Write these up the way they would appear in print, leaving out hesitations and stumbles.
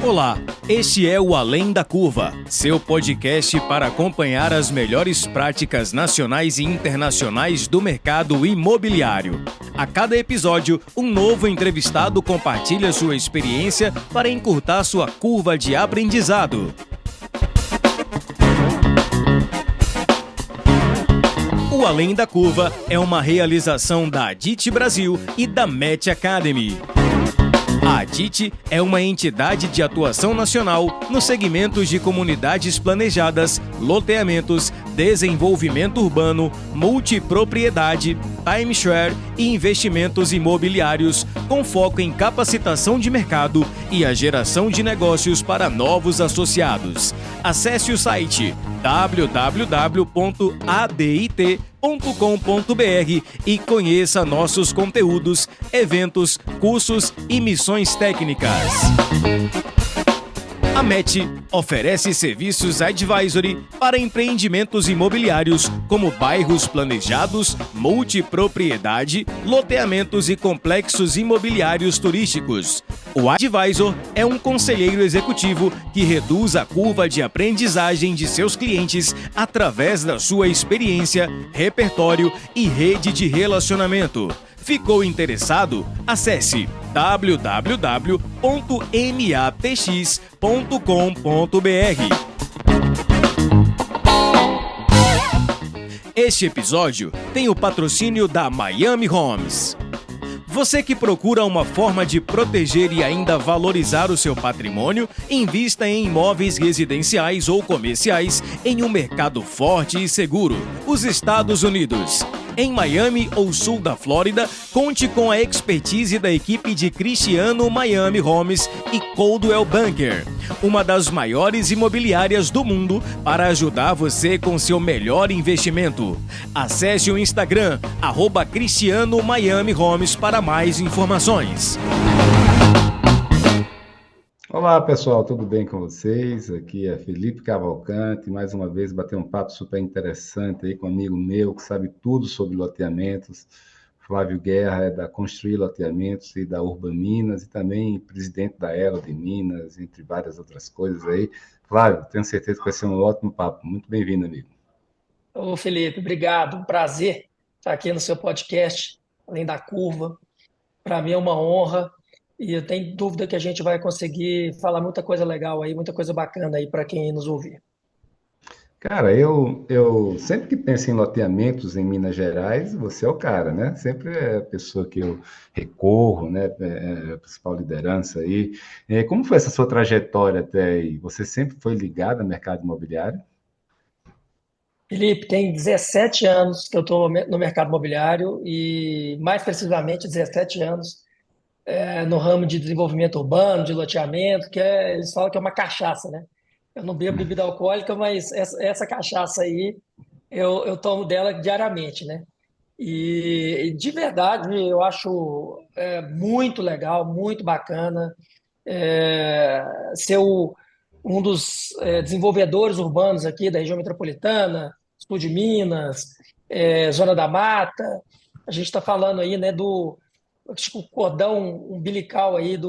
Olá, este é o Além da Curva, seu podcast para acompanhar as melhores práticas nacionais e internacionais do mercado imobiliário. A cada episódio, um novo entrevistado compartilha sua experiência para encurtar sua curva de aprendizado. O Além da Curva é uma realização da Adit Brasil e da Met Academy. A Adit é uma entidade de atuação nacional nos segmentos de comunidades planejadas, loteamentos, desenvolvimento urbano, multipropriedade, timeshare e investimentos imobiliários, com foco em capacitação de mercado e a geração de negócios para novos associados. Acesse o site www.adit.com.br e conheça nossos conteúdos, eventos, cursos e missões técnicas. A MET oferece serviços advisory para empreendimentos imobiliários como bairros planejados, multipropriedade, loteamentos e complexos imobiliários turísticos. O advisor é um conselheiro executivo que reduz a curva de aprendizagem de seus clientes através da sua experiência, repertório e rede de relacionamento. Ficou interessado? Acesse www.matx.com.br. Este episódio tem o patrocínio da Miami Homes. Você que procura uma forma de proteger e ainda valorizar o seu patrimônio, invista em imóveis residenciais ou comerciais em um mercado forte e seguro, os Estados Unidos. Em Miami ou sul da Flórida, conte com a expertise da equipe de Cristiano Miami Homes e Coldwell Banker, uma das maiores imobiliárias do mundo, para ajudar você com seu melhor investimento. Acesse o Instagram, @Cristiano Miami Homes, para mais informações. Olá pessoal, tudo bem com vocês? Aqui é Felipe Cavalcante, mais uma vez bater um papo super interessante aí com um amigo meu que sabe tudo sobre loteamentos. Flávio Guerra é da Construir Loteamentos e da Urban Minas e também presidente da Elo de Minas, entre várias outras coisas aí. Flávio, tenho certeza que vai ser um ótimo papo. Muito bem-vindo, amigo. Ô Felipe, obrigado, um prazer estar aqui no seu podcast, Além da Curva. Para mim é uma honra. E eu tenho dúvida que a gente vai conseguir falar muita coisa legal aí, muita coisa bacana aí para quem nos ouvir. Cara, eu sempre que penso em loteamentos em Minas Gerais, você é o cara, né? Sempre é a pessoa que eu recorro, né? É a principal liderança aí. Como foi essa sua trajetória até aí? Você sempre foi ligado ao mercado imobiliário? Felipe, tem 17 anos que eu estou no mercado imobiliário e, mais precisamente, 17 anos no ramo de desenvolvimento urbano, de loteamento, eles falam que é uma cachaça, né? Eu não bebo bebida alcoólica, mas essa cachaça aí eu tomo dela diariamente, né? E de verdade eu acho muito legal, muito bacana ser um dos desenvolvedores urbanos aqui da região metropolitana, sul de Minas, Zona da Mata. A gente está falando aí, né, do acho que o cordão umbilical aí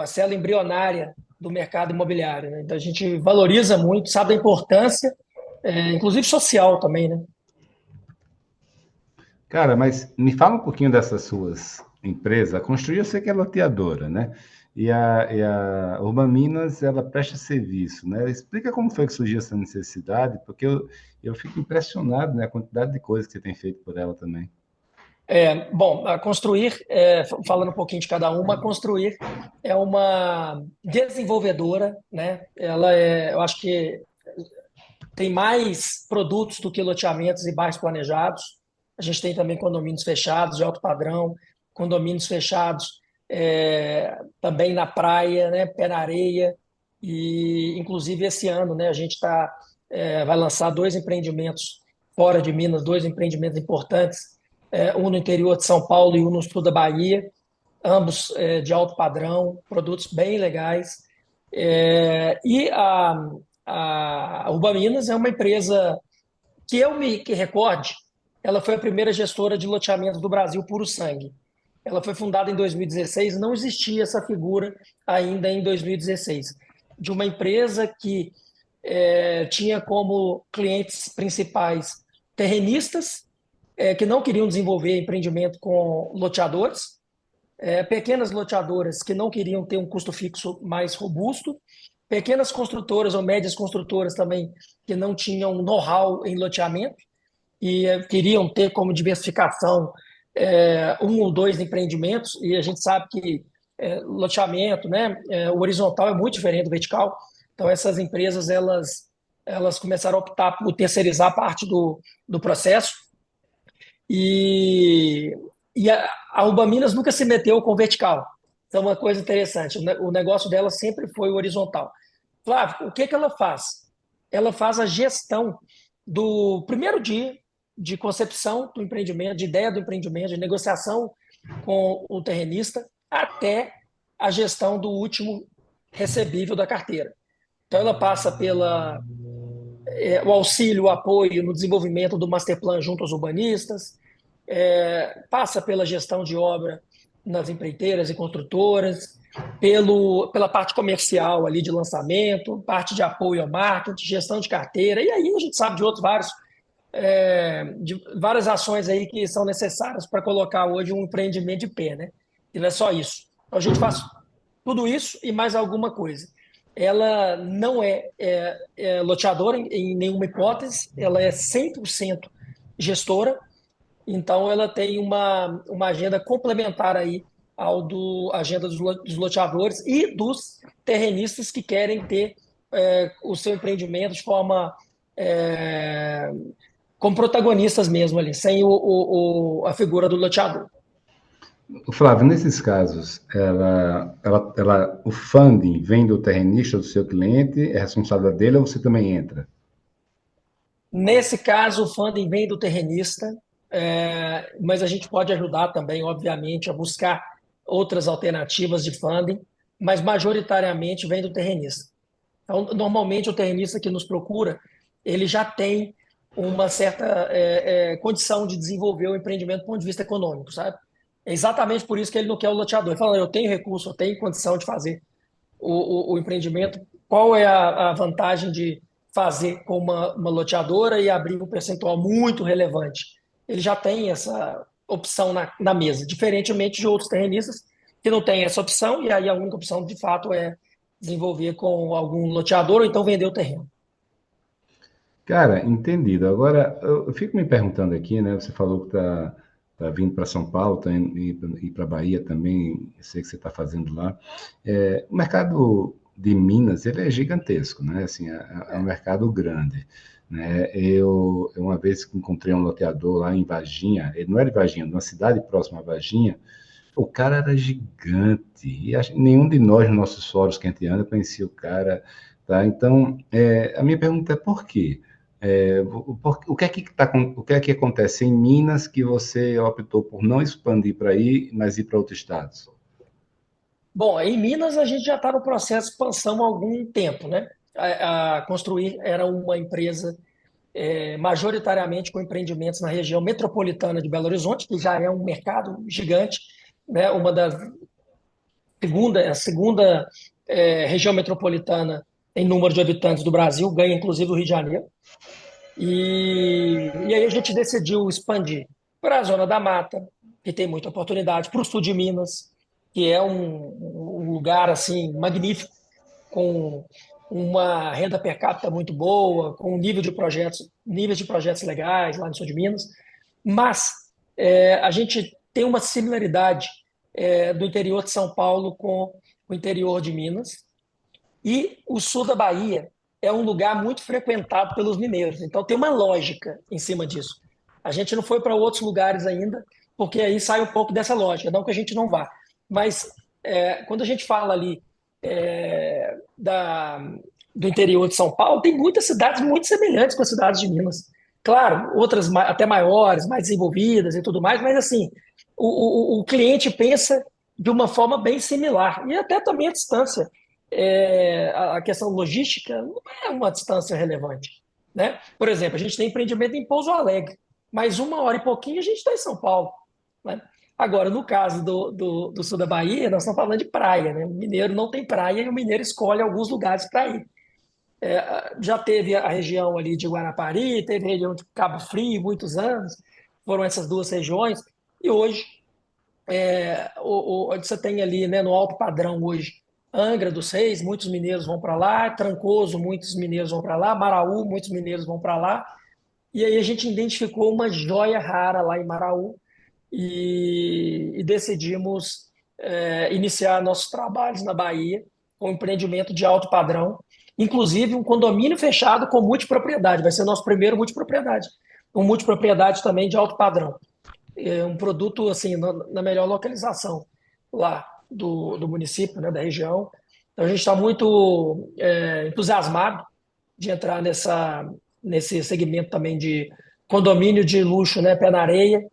a célula embrionária do mercado imobiliário, né? Então a gente valoriza muito, sabe da importância, inclusive social também, né? Cara, mas me fala um pouquinho dessas suas empresas. A Construir, eu sei que é loteadora, né? E a Urban Minas, ela presta serviço, né? Explica como foi que surgiu essa necessidade, porque eu fico impressionado, né? A quantidade de coisas que você tem feito por ela também. Bom, a Construir, falando um pouquinho de cada uma, a Construir é uma desenvolvedora, né? Eu acho que tem mais produtos do que loteamentos e bairros planejados. A gente tem também condomínios fechados de alto padrão, condomínios fechados também na praia, né? Pé na areia. E, inclusive, esse ano, né, a gente vai lançar 2 empreendimentos fora de Minas, 2 empreendimentos importantes, um no interior de São Paulo e um no sul da Bahia, ambos de alto padrão, produtos bem legais. E a Urban Minas é uma empresa que que recorde, ela foi a primeira gestora de loteamentos do Brasil puro sangue. Ela foi fundada em 2016, não existia essa figura ainda em 2016, de uma empresa que tinha como clientes principais terrenistas que não queriam desenvolver empreendimento com loteadores, pequenas loteadoras que não queriam ter um custo fixo mais robusto, pequenas construtoras ou médias construtoras também que não tinham know-how em loteamento e queriam ter como diversificação um ou dois empreendimentos, e a gente sabe que loteamento, né, o horizontal é muito diferente do vertical, então essas empresas elas começaram a optar por terceirizar parte do processo, e, e a Ubaminas nunca se meteu com vertical. Então, uma coisa interessante, o negócio dela sempre foi horizontal. Flávio, o que que ela faz? Ela faz a gestão do primeiro dia de concepção do empreendimento, de ideia do empreendimento, de negociação com o terrenista, até a gestão do último recebível da carteira. Então, ela passa pela o auxílio, o apoio no desenvolvimento do masterplan junto aos urbanistas, passa pela gestão de obra nas empreiteiras e construtoras, pela parte comercial ali de lançamento, parte de apoio ao marketing, gestão de carteira, e aí a gente sabe de várias ações aí que são necessárias para colocar hoje um empreendimento de pé, né? E não é só isso. Então, a gente faz tudo isso e mais alguma coisa. Ela não é loteadora em nenhuma hipótese, ela é 100% gestora, então ela tem uma agenda complementar aí ao do agenda dos loteadores e dos terrenistas que querem ter o seu empreendimento de forma é, como protagonistas mesmo ali, sem a figura do loteador. Flávio, nesses casos, o funding vem do terrenista, do seu cliente, é responsável dele ou você também entra? Nesse caso, o funding vem do terrenista, mas a gente pode ajudar também, obviamente, a buscar outras alternativas de funding, mas majoritariamente vem do terrenista. Então, normalmente, o terrenista que nos procura, ele já tem uma certa condição de desenvolver o empreendimento do ponto de vista econômico, sabe? É exatamente por isso que ele não quer o loteador. Ele fala, eu tenho recurso, eu tenho condição de fazer o empreendimento. Qual é a vantagem de fazer com uma loteadora e abrir um percentual muito relevante? Ele já tem essa opção na mesa, diferentemente de outros terrenistas que não têm essa opção, e aí a única opção, de fato, é desenvolver com algum loteador ou então vender o terreno. Cara, entendido. Agora, eu fico me perguntando aqui, né? Você falou que tá vindo para São Paulo, tá indo ir para Bahia também, eu sei que você está fazendo lá. O mercado de Minas, ele é gigantesco, né? Assim, é um mercado grande, né? Eu uma vez encontrei um loteador lá em Varginha, ele não era de Varginha, numa cidade próxima a Varginha, o cara era gigante, e nenhum de nós, nos nossos fóruns que a gente anda, conhecia o cara, tá? Então, a minha pergunta é por quê? O que é o que é que acontece em Minas que você optou por não expandir para aí, mas ir para outros estados? Bom, em Minas a gente já está no processo de expansão há algum tempo, né? A Construir era uma empresa majoritariamente com empreendimentos na região metropolitana de Belo Horizonte, que já é um mercado gigante, né? A segunda região metropolitana em número de habitantes do Brasil, ganha inclusive o Rio de Janeiro. E aí a gente decidiu expandir para a Zona da Mata, que tem muita oportunidade, para o sul de Minas, que é um lugar assim magnífico, com uma renda per capita muito boa, com um níveis de projetos legais lá no sul de Minas. Mas a gente tem uma similaridade do interior de São Paulo com o interior de Minas. E o sul da Bahia é um lugar muito frequentado pelos mineiros. Então tem uma lógica em cima disso. A gente não foi para outros lugares ainda, porque aí sai um pouco dessa lógica, não que a gente não vá. Mas quando a gente fala ali é, da, do interior de São Paulo, tem muitas cidades muito semelhantes com as cidades de Minas. Claro, outras até maiores, mais desenvolvidas e tudo mais, mas assim, o cliente pensa de uma forma bem similar. E até também a distância. A questão logística não é uma distância relevante, né? Por exemplo, a gente tem empreendimento em Pouso Alegre, mas 1 hora e pouquinho a gente está em São Paulo, né? Agora, no caso do sul da Bahia, nós estamos falando de praia, né? O mineiro não tem praia e o mineiro escolhe alguns lugares para ir. Já teve a região ali de Guarapari, teve a região de Cabo Frio, muitos anos, foram essas duas regiões, e hoje você tem ali, né, no alto padrão hoje, Angra dos Reis, muitos mineiros vão para lá, Trancoso, muitos mineiros vão para lá, Maraú, muitos mineiros vão para lá, e aí a gente identificou uma joia rara lá em Maraú e decidimos iniciar nossos trabalhos na Bahia com um empreendimento de alto padrão, inclusive um condomínio fechado com multipropriedade, vai ser nosso primeiro multipropriedade, um multipropriedade também de alto padrão, um produto assim na melhor localização lá do município, né, da região. Então a gente está muito entusiasmado de entrar nesse segmento também de condomínio de luxo, né, pé na areia.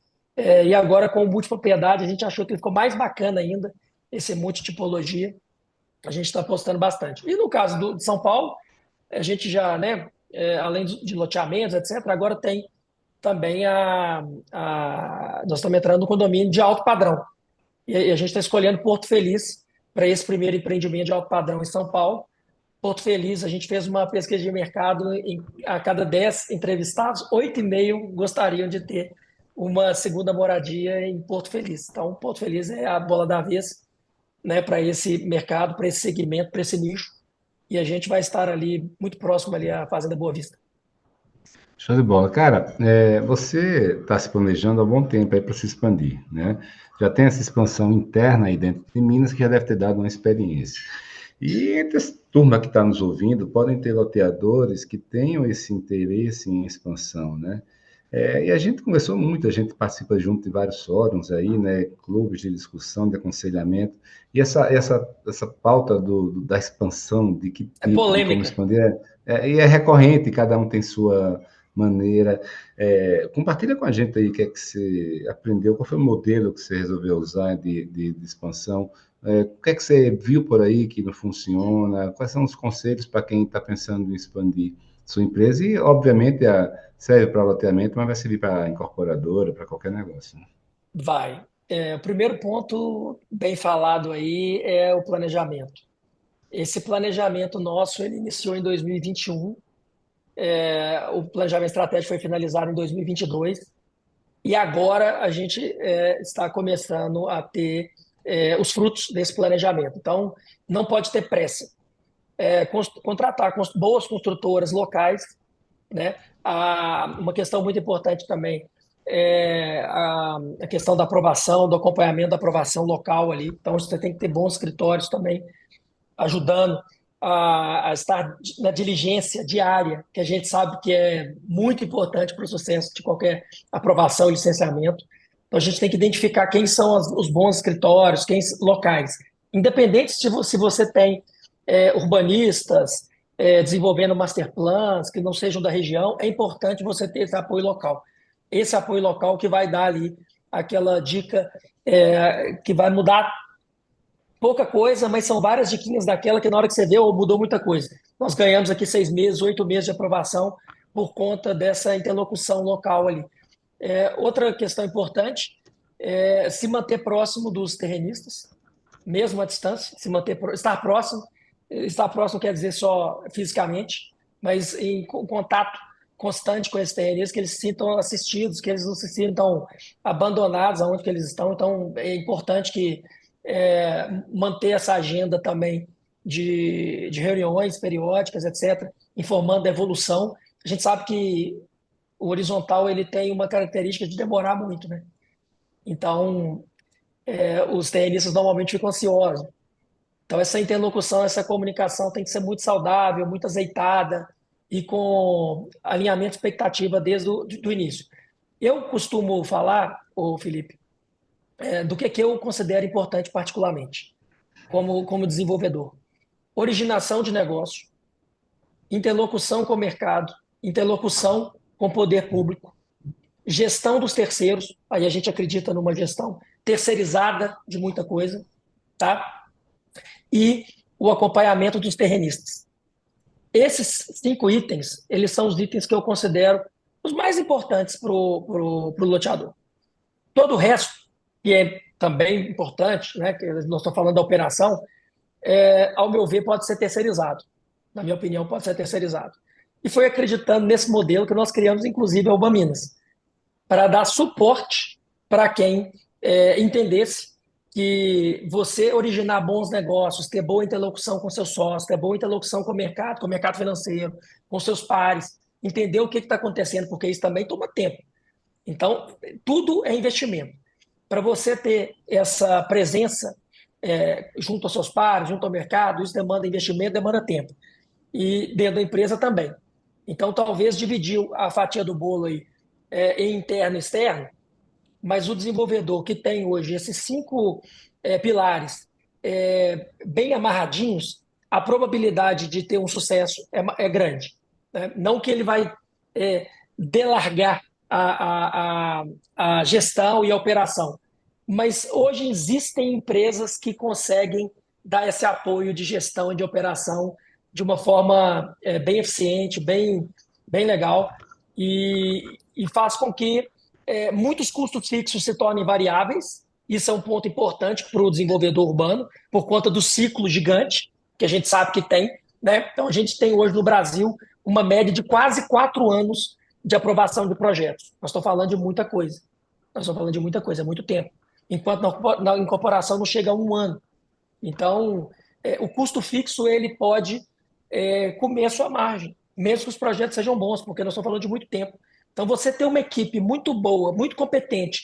E agora com o multipropriedade a gente achou que ficou mais bacana ainda esse multitipologia. A gente está apostando bastante. E no caso de São Paulo, a gente já, né, além de loteamentos, etc., agora tem também nós estamos entrando no condomínio de alto padrão. E a gente está escolhendo Porto Feliz para esse primeiro empreendimento de alto padrão em São Paulo. Porto Feliz, a gente fez uma pesquisa de mercado, a cada 10 entrevistados, 8,5 gostariam de ter uma segunda moradia em Porto Feliz. Então, Porto Feliz é a bola da vez, né, para esse mercado, para esse segmento, para esse nicho. E a gente vai estar ali muito próximo ali à Fazenda Boa Vista. Show de bola. Cara, você está se planejando há bom tempo aí para se expandir, né? Já tem essa expansão interna aí dentro de Minas que já deve ter dado uma experiência. E entre essa turma que está nos ouvindo, podem ter loteadores que tenham esse interesse em expansão, né? E a gente conversou muito, a gente participa junto de vários fóruns aí, né? Clubes de discussão, de aconselhamento. E essa pauta da expansão, de que É tipo, de como polêmica. expandir, e é recorrente, cada um tem sua maneira. Compartilha com a gente aí o que é que você aprendeu, qual foi o modelo que você resolveu usar de expansão, o que é que você viu por aí que não funciona, quais são os conselhos para quem está pensando em expandir sua empresa e, obviamente, serve para loteamento, mas vai servir para incorporadora, para qualquer negócio, né? Vai. O primeiro ponto, bem falado aí, é o planejamento. Esse planejamento nosso, ele iniciou em 2021. O planejamento estratégico foi finalizado em 2022. E agora a gente está começando a ter os frutos desse planejamento. Então, não pode ter pressa. Contratar boas construtoras locais, né? Uma questão muito importante também é a questão da aprovação, do acompanhamento da aprovação local ali. Então, você tem que ter bons escritórios também ajudando a estar na diligência diária, que a gente sabe que é muito importante para o sucesso de qualquer aprovação e licenciamento. Então, a gente tem que identificar quem são os bons escritórios, quem locais. Independente se você tem urbanistas desenvolvendo master plans que não sejam da região, é importante você ter esse apoio local. Esse apoio local que vai dar ali aquela dica que vai mudar pouca coisa, mas são várias diquinhas daquela que na hora que você vê, mudou muita coisa. Nós ganhamos aqui 6 meses, 8 meses de aprovação por conta dessa interlocução local ali. Outra questão importante é se manter próximo dos terrenistas, mesmo à distância, estar próximo. Estar próximo quer dizer só fisicamente, mas em contato constante com esses terrenistas, que eles se sintam assistidos, que eles não se sintam abandonados aonde que eles estão. Então, é importante que manter essa agenda também de reuniões periódicas, etc., informando da evolução. A gente sabe que o horizontal ele tem uma característica de demorar muito, né? Então, os terrenistas normalmente ficam ansiosos. Então, essa interlocução, essa comunicação tem que ser muito saudável, muito azeitada e com alinhamento de expectativa desde o início. Eu costumo falar, Felipe, do que eu considero importante particularmente, como desenvolvedor. Originação de negócio, interlocução com o mercado, interlocução com o poder público, gestão dos terceiros, aí a gente acredita numa gestão terceirizada de muita coisa, tá? E o acompanhamento dos terrenistas. Esses 5 itens, eles são os itens que eu considero os mais importantes para o loteador. Todo o resto, que é também importante, né, que nós estamos falando da operação, ao meu ver, pode ser terceirizado. Na minha opinião, pode ser terceirizado. E foi acreditando nesse modelo que nós criamos, inclusive, a Ubaminas, para dar suporte para quem entendesse que você originar bons negócios, ter boa interlocução com seus sócios, ter boa interlocução com o mercado financeiro, com seus pares, entender o que está acontecendo, porque isso também toma tempo. Então, tudo é investimento. Para você ter essa presença junto aos seus pares, junto ao mercado, isso demanda investimento, demanda tempo. E dentro da empresa também. Então, talvez dividir a fatia do bolo aí, em interno e externo, mas o desenvolvedor que tem hoje esses 5 pilares bem amarradinhos, a probabilidade de ter um sucesso é grande. Né? Não que ele vai delargar a gestão e a operação, mas hoje existem empresas que conseguem dar esse apoio de gestão e de operação de uma forma bem eficiente, bem legal, e faz com que muitos custos fixos se tornem variáveis. Isso é um ponto importante para o desenvolvedor urbano, por conta do ciclo gigante que a gente sabe que tem. Né? Então, a gente tem hoje no Brasil uma média de quase 4 anos de aprovação de projetos. Nós estamos falando de muita coisa. Nós estamos falando de muita coisa, é muito tempo. Enquanto na incorporação não chega a 1 ano. Então, o custo fixo ele pode comer a sua margem, mesmo que os projetos sejam bons, porque nós estamos falando de muito tempo. Então, você ter uma equipe muito boa, muito competente,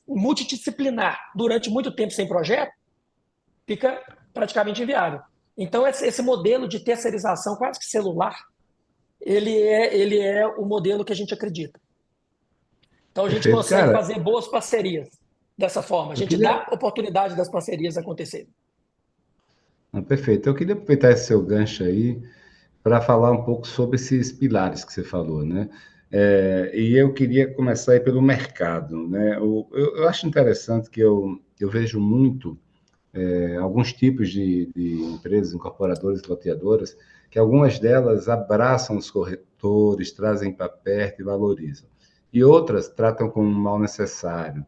multidisciplinar durante muito tempo sem projeto, fica praticamente inviável. Então, esse modelo de terceirização quase que celular, ele é o modelo que a gente acredita. Então, a gente Perfeito, consegue cara. fazer boas parcerias dessa forma. A Eu gente queria. dá oportunidade das parcerias acontecerem. Não, perfeito. Eu queria aproveitar esse seu gancho aí para falar um pouco sobre esses pilares que você falou, né? E eu queria começar aí pelo mercado, né? Eu acho interessante que eu vejo muito alguns tipos de empresas, incorporadoras e loteadoras, que algumas delas abraçam os corretores, trazem para perto e valorizam. E outras tratam como um mal necessário.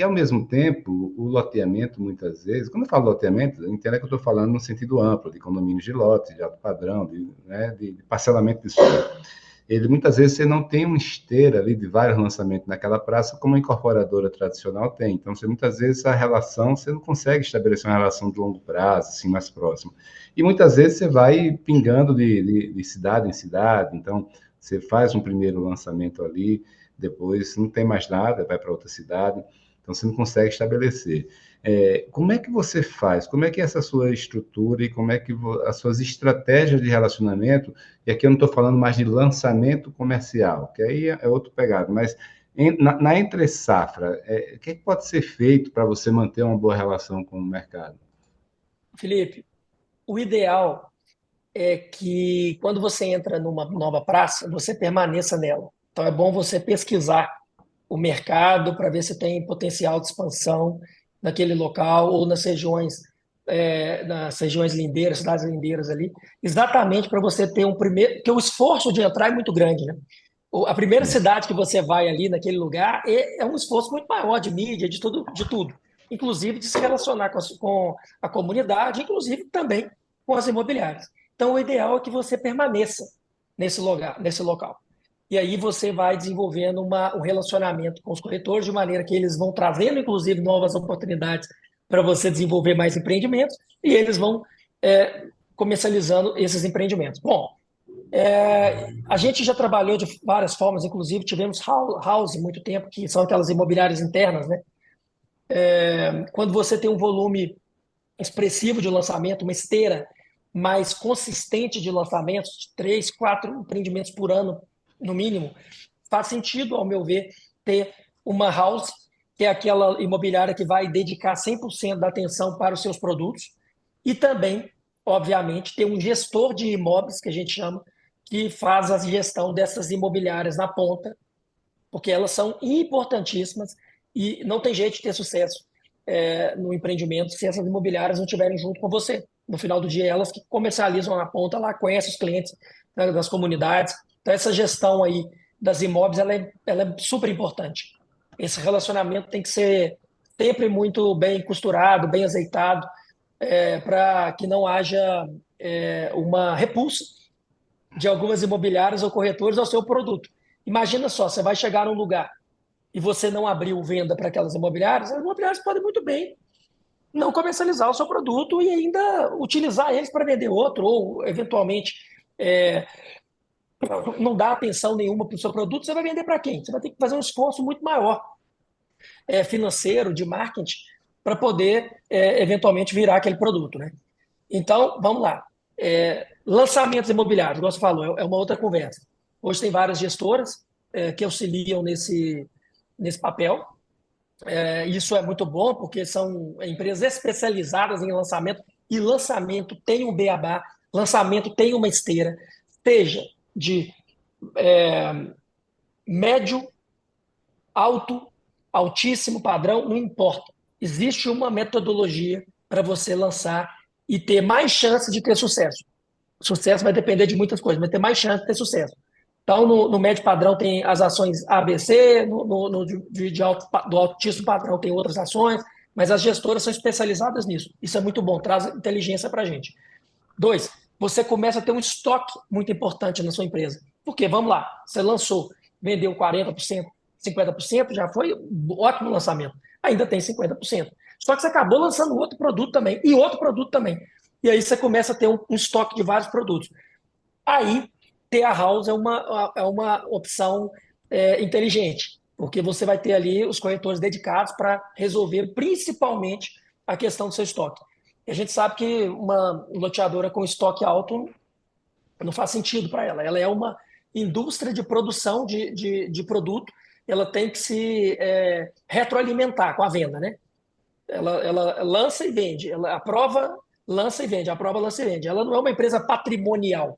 Ao mesmo tempo, o loteamento, muitas vezes, quando eu falo loteamento, entenda que eu estou falando no sentido amplo, de condomínios de lote, de alto padrão, de parcelamento de solo. Ele, muitas vezes, você não tem uma esteira ali de vários lançamentos naquela praça, como a incorporadora tradicional tem. Então, você, muitas vezes, a relação, você não consegue estabelecer uma relação de longo prazo, assim, mais próxima. E, muitas vezes, você vai pingando de cidade em cidade. Então, você faz um primeiro lançamento ali, depois não tem mais nada, vai para outra cidade. Então, você não consegue estabelecer. Como é que você faz? Como é que é essa sua estrutura e como é que as suas estratégias de relacionamento, e aqui eu não estou falando mais de lançamento comercial, que aí é outro pegado, mas na entre-safra, o que pode ser feito para você manter uma boa relação com o mercado? Felipe, o ideal é que quando você entra numa nova praça, você permaneça nela. Então é bom você pesquisar o mercado para ver se tem potencial de expansão naquele local ou nas regiões lindeiras, cidades lindeiras ali, exatamente para você ter um primeiro, porque o esforço de entrar é muito grande, né? A primeira Isso. cidade que você vai ali naquele lugar é um esforço muito maior de mídia, de tudo, inclusive de se relacionar com a comunidade, inclusive também com as imobiliárias. Então, o ideal é que você permaneça nesse local. E aí você vai desenvolvendo um relacionamento com os corretores, de maneira que eles vão trazendo, inclusive, novas oportunidades para você desenvolver mais empreendimentos, e eles vão comercializando esses empreendimentos. Bom, a gente já trabalhou de várias formas, inclusive tivemos house muito tempo, que são aquelas imobiliárias internas, né? Quando você tem um volume expressivo de lançamento, uma esteira mais consistente de lançamentos, de 3, 4 empreendimentos por ano, no mínimo, faz sentido, ao meu ver, ter uma house, que é aquela imobiliária que vai dedicar 100% da atenção para os seus produtos, e também, obviamente, ter um gestor de imóveis, que a gente chama, que faz a gestão dessas imobiliárias na ponta, porque elas são importantíssimas e não tem jeito de ter sucesso no empreendimento se essas imobiliárias não estiverem junto com você. No final do dia, elas que comercializam na ponta lá, conhecem os clientes, né, das comunidades. Então, essa gestão aí das imóveis ela é super importante. Esse relacionamento tem que ser sempre muito bem costurado, bem azeitado, para que não haja uma repulsa de algumas imobiliárias ou corretores ao seu produto. Imagina só, você vai chegar num lugar e você não abriu venda para aquelas imobiliárias, as imobiliárias podem muito bem não comercializar o seu produto e ainda utilizar eles para vender outro, ou eventualmente é, não dar atenção nenhuma para o seu produto, você vai vender para quem? Você vai ter que fazer um esforço muito maior financeiro, de marketing, para poder eventualmente virar aquele produto, né? Então, vamos lá. Lançamentos imobiliários, como você falou, é uma outra conversa. Hoje tem várias gestoras que auxiliam nesse papel. Isso é muito bom, porque são empresas especializadas em lançamento, e lançamento tem um beabá, lançamento tem uma esteira, seja de médio, alto, altíssimo padrão, não importa. Existe uma metodologia para você lançar e ter mais chance de ter sucesso. O sucesso vai depender de muitas coisas, mas ter mais chance de ter sucesso. Então, no médio padrão tem as ações ABC, do altíssimo padrão tem outras ações, mas as gestoras são especializadas nisso. Isso é muito bom, traz inteligência para a gente. 2, você começa a ter um estoque muito importante na sua empresa. Por quê? Vamos lá, você lançou, vendeu 40%, 50%, já foi um ótimo lançamento. Ainda tem 50%. Só que você acabou lançando outro produto também, e outro produto também. E aí você começa a ter um estoque de vários produtos. Aí, ter a house é uma opção inteligente, porque você vai ter ali os corretores dedicados para resolver principalmente a questão do seu estoque. E a gente sabe que uma loteadora com estoque alto não faz sentido para ela. Ela é uma indústria de produção de produto, ela tem que se retroalimentar com a venda, né? Ela lança e vende, ela aprova, lança e vende, aprova, lança e vende. Ela não é uma empresa patrimonial,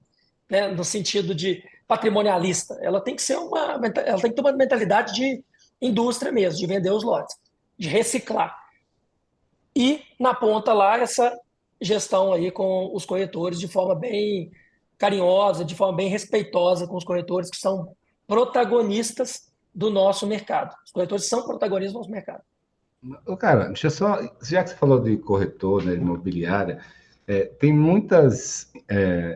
né, no sentido de patrimonialista. Ela tem que ela tem que ter uma mentalidade de indústria mesmo, de vender os lotes, de reciclar. E na ponta lá, essa gestão aí com os corretores de forma bem carinhosa, de forma bem respeitosa com os corretores que são protagonistas do nosso mercado. Os corretores são protagonistas do nosso mercado. Cara, deixa eu só, já que você falou de corretor, né, de imobiliária, tem muitas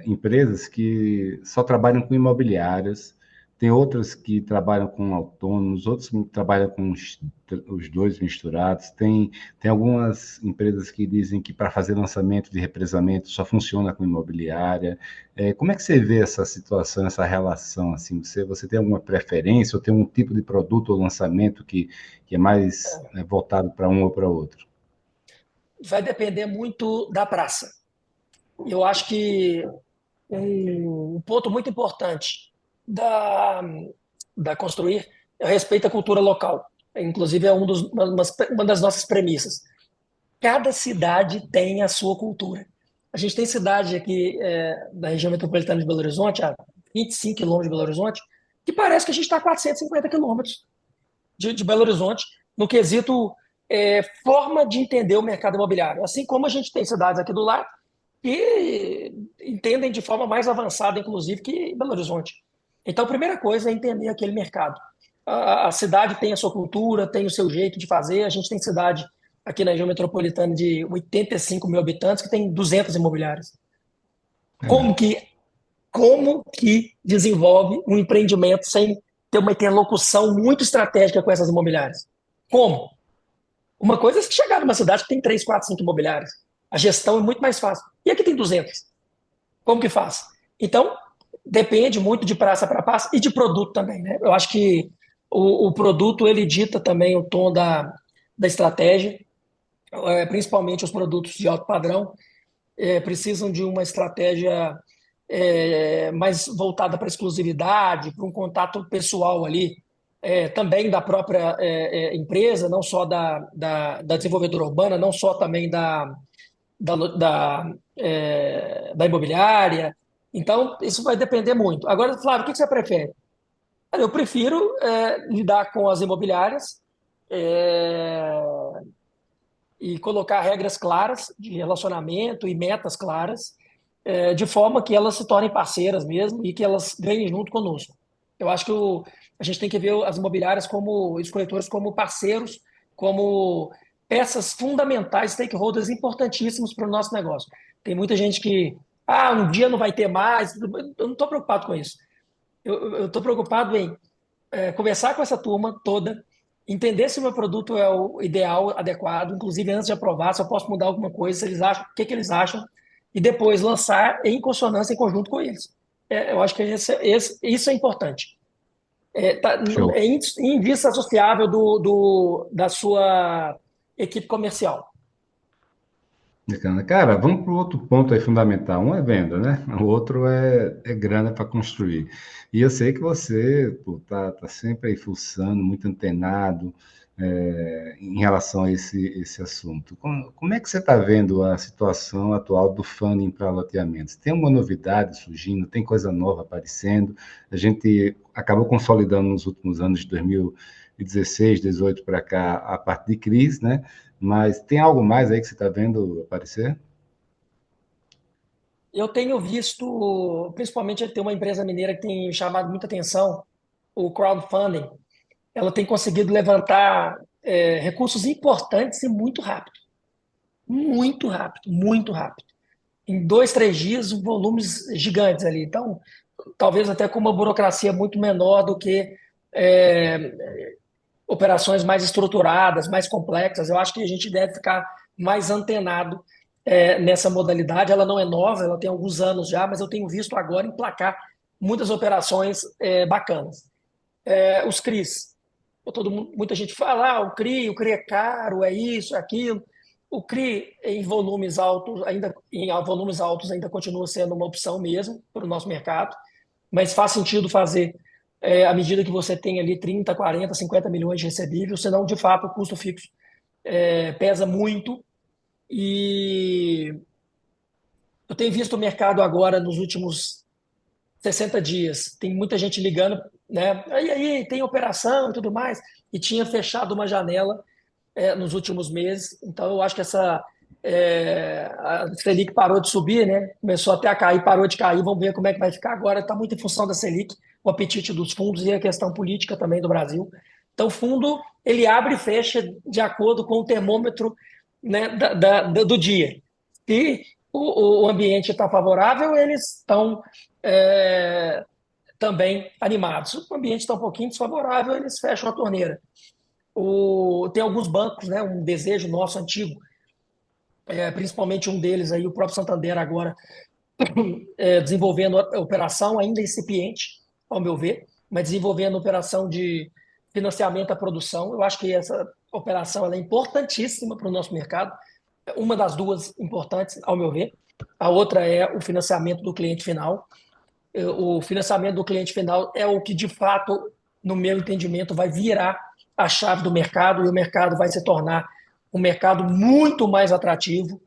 empresas que só trabalham com imobiliárias, tem outras que trabalham com autônomos, outros que trabalham com os dois misturados, tem algumas empresas que dizem que para fazer lançamento de represamento só funciona com imobiliária. Como é que você vê essa situação, essa relação? Assim, você tem alguma preferência ou tem um tipo de produto ou lançamento que é mais voltado para um ou para outro? Vai depender muito da praça. Eu acho que um ponto muito importante da Construir é o respeito à cultura local. Inclusive, uma das nossas premissas. Cada cidade tem a sua cultura. A gente tem cidade aqui da região metropolitana de Belo Horizonte, a 25 quilômetros de Belo Horizonte, que parece que a gente está a 450 quilômetros de Belo Horizonte, no quesito forma de entender o mercado imobiliário. Assim como a gente tem cidades aqui do lado que entendem de forma mais avançada, inclusive, que Belo Horizonte. Então, a primeira coisa é entender aquele mercado. A cidade tem a sua cultura, tem o seu jeito de fazer. A gente tem cidade aqui na região metropolitana de 85 mil habitantes que tem 200 imobiliárias. Como que desenvolve um empreendimento sem ter uma interlocução muito estratégica com essas imobiliárias? Como? Uma coisa é você chegar numa cidade que tem 3, 4, 5 imobiliárias. A gestão é muito mais fácil. E aqui tem 200. Como que faz? Então, depende muito de praça para praça e de produto também, né? Eu acho que o produto, ele dita também o tom da estratégia, principalmente os produtos de alto padrão, precisam de uma estratégia mais voltada para exclusividade, para um contato pessoal ali, também da própria empresa, não só da desenvolvedora urbana, não só também da imobiliária. Então, isso vai depender muito. Agora, Flávio, o que você prefere? Eu prefiro lidar com as imobiliárias e colocar regras claras de relacionamento e metas claras, de forma que elas se tornem parceiras mesmo e que elas ganhem junto conosco. Eu acho que a gente tem que ver as imobiliárias como, e os corretores como parceiros, como peças fundamentais, stakeholders importantíssimos para o nosso negócio. Tem muita gente que, um dia não vai ter mais. Eu não estou preocupado com isso. Eu estou preocupado em conversar com essa turma toda, entender se o meu produto é o ideal, adequado, inclusive antes de aprovar, se eu posso mudar alguma coisa, se eles acham, o que, que eles acham, e depois lançar em consonância, em conjunto com eles. Eu acho que isso é importante. Show. Em vista associável da sua equipe comercial. Bacana. Cara, vamos para o outro ponto aí fundamental. Um é venda, né? O outro é grana para construir. E eu sei que você pô, tá sempre aí fuçando, muito antenado em relação a esse assunto. Como é que você está vendo a situação atual do funding para loteamentos? Tem uma novidade surgindo? Tem coisa nova aparecendo? A gente acabou consolidando nos últimos anos de 2016, 18 para cá a parte de crise, né? Mas tem algo mais aí que você está vendo aparecer? Eu tenho visto, principalmente, tem uma empresa mineira que tem chamado muita atenção, o crowdfunding. Ela tem conseguido levantar recursos importantes e muito rápido. Muito rápido, muito rápido. Em 2, 3 dias, volumes gigantes ali. Então, talvez até com uma burocracia muito menor do que operações mais estruturadas, mais complexas. Eu acho que a gente deve ficar mais antenado nessa modalidade. Ela não é nova, ela tem alguns anos já, mas eu tenho visto agora emplacar muitas operações bacanas. Os CRIs. Muita gente fala, o CRI é caro, é isso, é aquilo. O CRI em volumes altos ainda continua sendo uma opção mesmo para o nosso mercado, mas faz sentido fazer à medida que você tem ali 30, 40, 50 milhões de recebíveis, senão, de fato, o custo fixo pesa muito. E eu tenho visto o mercado agora, nos últimos 60 dias, tem muita gente ligando, né? E aí, tem operação e tudo mais, e tinha fechado uma janela nos últimos meses. Então, eu acho que a Selic parou de subir, né? Começou até a cair, parou de cair. Vamos ver como é que vai ficar agora. Está muito em função da Selic, o apetite dos fundos e a questão política também do Brasil. Então, o fundo ele abre e fecha de acordo com o termômetro, né, do dia. Se o ambiente está favorável, eles estão também animados. Se o ambiente está um pouquinho desfavorável, eles fecham a torneira. Tem alguns bancos, né, um desejo nosso antigo, principalmente um deles, aí, o próprio Santander agora, desenvolvendo a operação ainda incipiente, ao meu ver, mas desenvolvendo a operação de financiamento à produção. Eu acho que essa operação ela é importantíssima para o nosso mercado, uma das duas importantes, ao meu ver. A outra é o financiamento do cliente final. O financiamento do cliente final é o que, de fato, no meu entendimento, vai virar a chave do mercado e o mercado vai se tornar um mercado muito mais atrativo.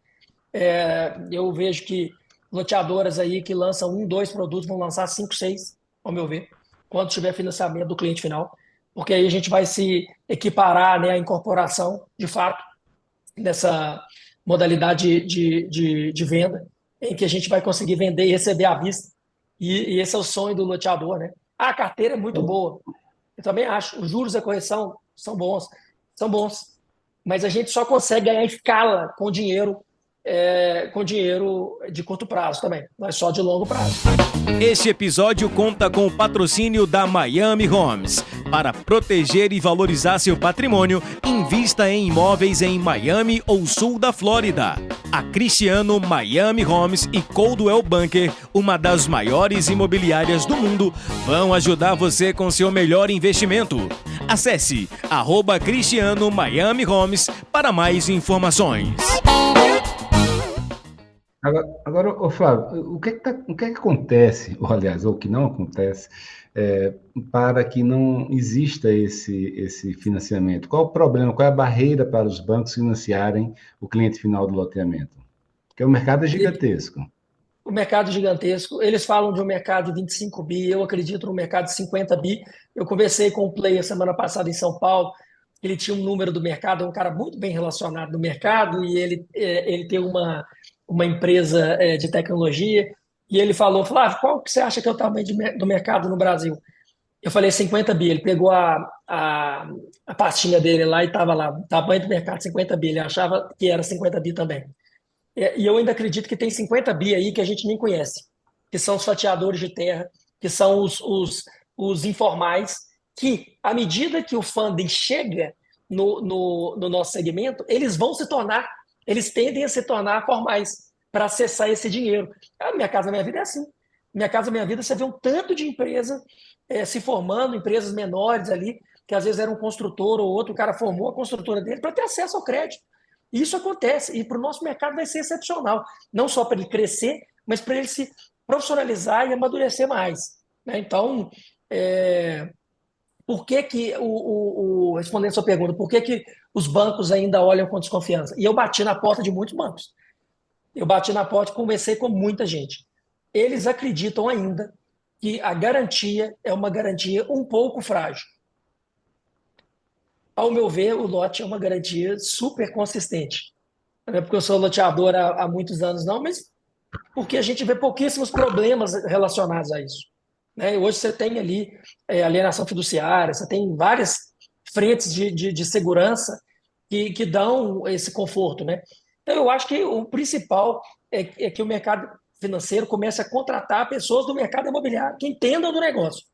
Eu vejo que loteadoras aí que lançam 1, 2 produtos vão lançar 5, 6, ao meu ver, quando tiver financiamento do cliente final, porque aí a gente vai se equiparar, né, à incorporação, de fato, nessa modalidade de venda, em que a gente vai conseguir vender e receber à vista. E esse é o sonho do loteador, né? A carteira é muito boa. Eu também acho. Os juros e a correção são bons. Mas a gente só consegue ganhar escala com dinheiro de curto prazo também, não é só de longo prazo. Este episódio conta com o patrocínio da Miami Homes. Para proteger e valorizar seu patrimônio, invista em imóveis em Miami ou sul da Flórida. A Cristiano Miami Homes e Coldwell Banker, uma das maiores imobiliárias do mundo, vão ajudar você com seu melhor investimento. Acesse @Cristiano Miami Homes para mais informações. Agora, ô Flávio, o que acontece, ou aliás, ou o que não acontece, para que não exista esse financiamento? Qual o problema, qual é a barreira para os bancos financiarem o cliente final do loteamento? Porque o mercado é gigantesco. O mercado gigantesco, eles falam de um mercado de 25 bi, eu acredito no mercado de 50 bi. Eu conversei com um player semana passada em São Paulo, ele tinha um número do mercado, é um cara muito bem relacionado no mercado, e ele tem uma empresa de tecnologia, e ele falou, Flávio, qual que você acha que é o tamanho do mercado no Brasil? Eu falei 50 bi, ele pegou a pastinha dele lá e estava lá, tamanho do mercado 50 bi, ele achava que era 50 bi também. E eu ainda acredito que tem 50 bi aí que a gente nem conhece, que são os fatiadores de terra, que são os informais, que à medida que o funding chega no nosso segmento, eles tendem a se tornar formais para acessar esse dinheiro. A Minha Casa Minha Vida é assim. Minha Casa Minha Vida, você vê um tanto de empresa se formando, empresas menores ali, que às vezes era um construtor ou outro, o cara formou a construtora dele para ter acesso ao crédito. E isso acontece, e para o nosso mercado vai ser excepcional, não só para ele crescer, mas para ele se profissionalizar e amadurecer mais. Né? Então, por que que, respondendo a sua pergunta, por que que os bancos ainda olham com desconfiança? E eu bati na porta de muitos bancos. Eu bati na porta e conversei com muita gente. Eles acreditam ainda que a garantia é uma garantia um pouco frágil. Ao meu ver, o lote é uma garantia super consistente. Não é porque eu sou loteador há muitos anos, não, mas porque a gente vê pouquíssimos problemas relacionados a isso. Né? Hoje você tem ali alienação fiduciária, você tem várias frentes de segurança que dão esse conforto. Né? Então, eu acho que o principal é que o mercado financeiro comece a contratar pessoas do mercado imobiliário que entendam do negócio,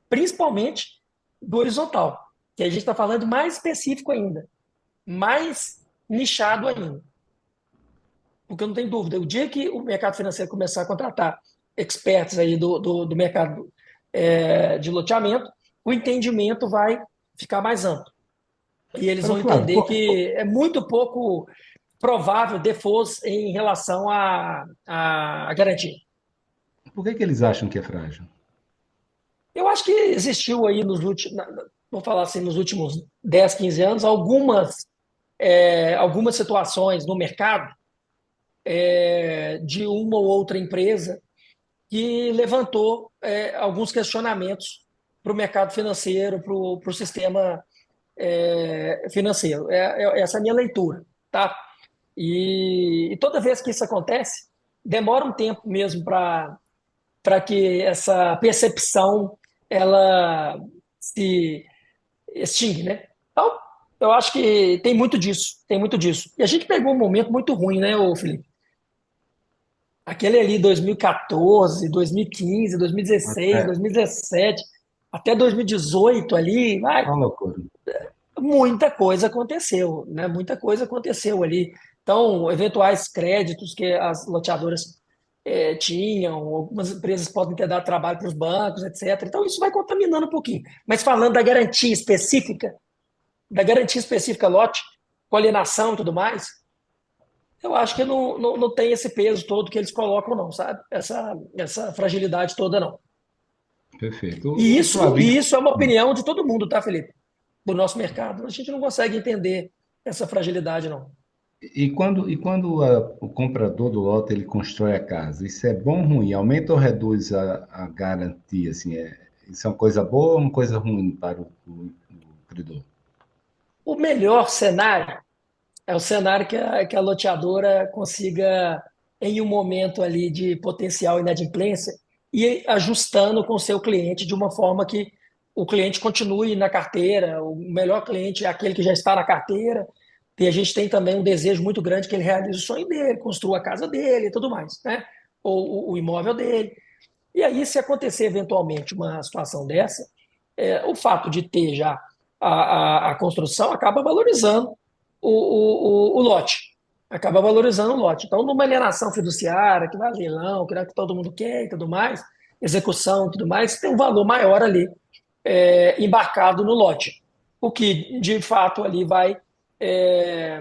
principalmente do horizontal, que a gente está falando mais específico ainda, mais nichado ainda. Porque eu não tenho dúvida, o dia que o mercado financeiro começar a contratar experts aí do mercado de loteamento, o entendimento vai ficar mais amplo. E eles Agora, vão Flávio, entender que é muito pouco provável defaults em relação à garantia. por que que eles acham que é frágil? Eu acho que existiu aí vou falar assim, nos últimos 10, 15 anos, algumas situações no mercado de uma ou outra empresa que levantou alguns questionamentos para o mercado financeiro, para o sistema financeiro. Essa é a minha leitura, tá? E toda vez que isso acontece, demora um tempo mesmo para que essa percepção ela se extingue, né? Então, eu acho que tem muito disso, tem muito disso. E a gente pegou um momento muito ruim, né, ô Felipe? Aquele ali 2014, 2015, 2016, É 2017, até 2018 ali, vai, uma loucura. muita coisa aconteceu, né? Muita coisa aconteceu ali. Então, eventuais créditos que as loteadoras tinham, algumas empresas podem ter dado trabalho para os bancos, etc. Então, isso vai contaminando um pouquinho. Mas falando da garantia específica lote, com alienação e tudo mais, eu acho que não tem esse peso todo que eles colocam, não, sabe? Essa fragilidade toda, não. Perfeito. E isso, Flávio, e isso é uma opinião de todo mundo, tá, Felipe? Do nosso mercado. A gente não consegue entender essa fragilidade, não. o comprador do lote ele constrói a casa, isso é bom ou ruim? Aumenta ou reduz a garantia? Assim, isso é uma coisa boa ou uma coisa ruim para o credor? O melhor cenário é o cenário que a loteadora consiga, em um momento ali de potencial inadimplência, ir ajustando com o seu cliente de uma forma que o cliente continue na carteira. O melhor cliente é aquele que já está na carteira. E a gente tem também um desejo muito grande que ele realize o sonho dele, construa a casa dele e tudo mais, né? Ou o imóvel dele. E aí, se acontecer eventualmente uma situação dessa, o fato de ter já a construção acaba valorizando o lote. Acaba valorizando o lote. Então, numa alienação fiduciária, que vai a leilão, que é o que todo mundo quer e tudo mais, execução e tudo mais, tem um valor maior ali embarcado no lote. O que, de fato, ali vai, é,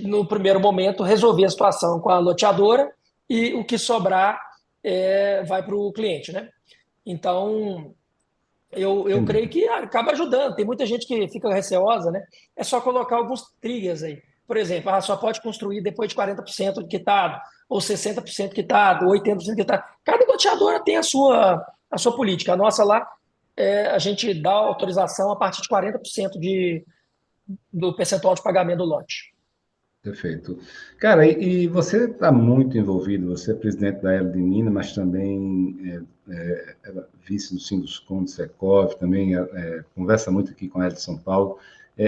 no primeiro momento, resolver a situação com a loteadora e o que sobrar vai para o cliente, né? Então, eu creio Entendi. que acaba ajudando. Tem muita gente que fica receosa, né? É só colocar alguns triggers aí. Por exemplo, só pode construir depois de 40% quitado, ou 60% quitado, ou 80% quitado. Cada loteadora tem a sua política. A nossa lá, a gente dá autorização a partir de 40% do percentual de pagamento do lote. Perfeito. Cara, e você está muito envolvido, você é presidente da Elo de Minas, mas também era vice do Sinduscon de Secov, também conversa muito aqui com a Elo de São Paulo.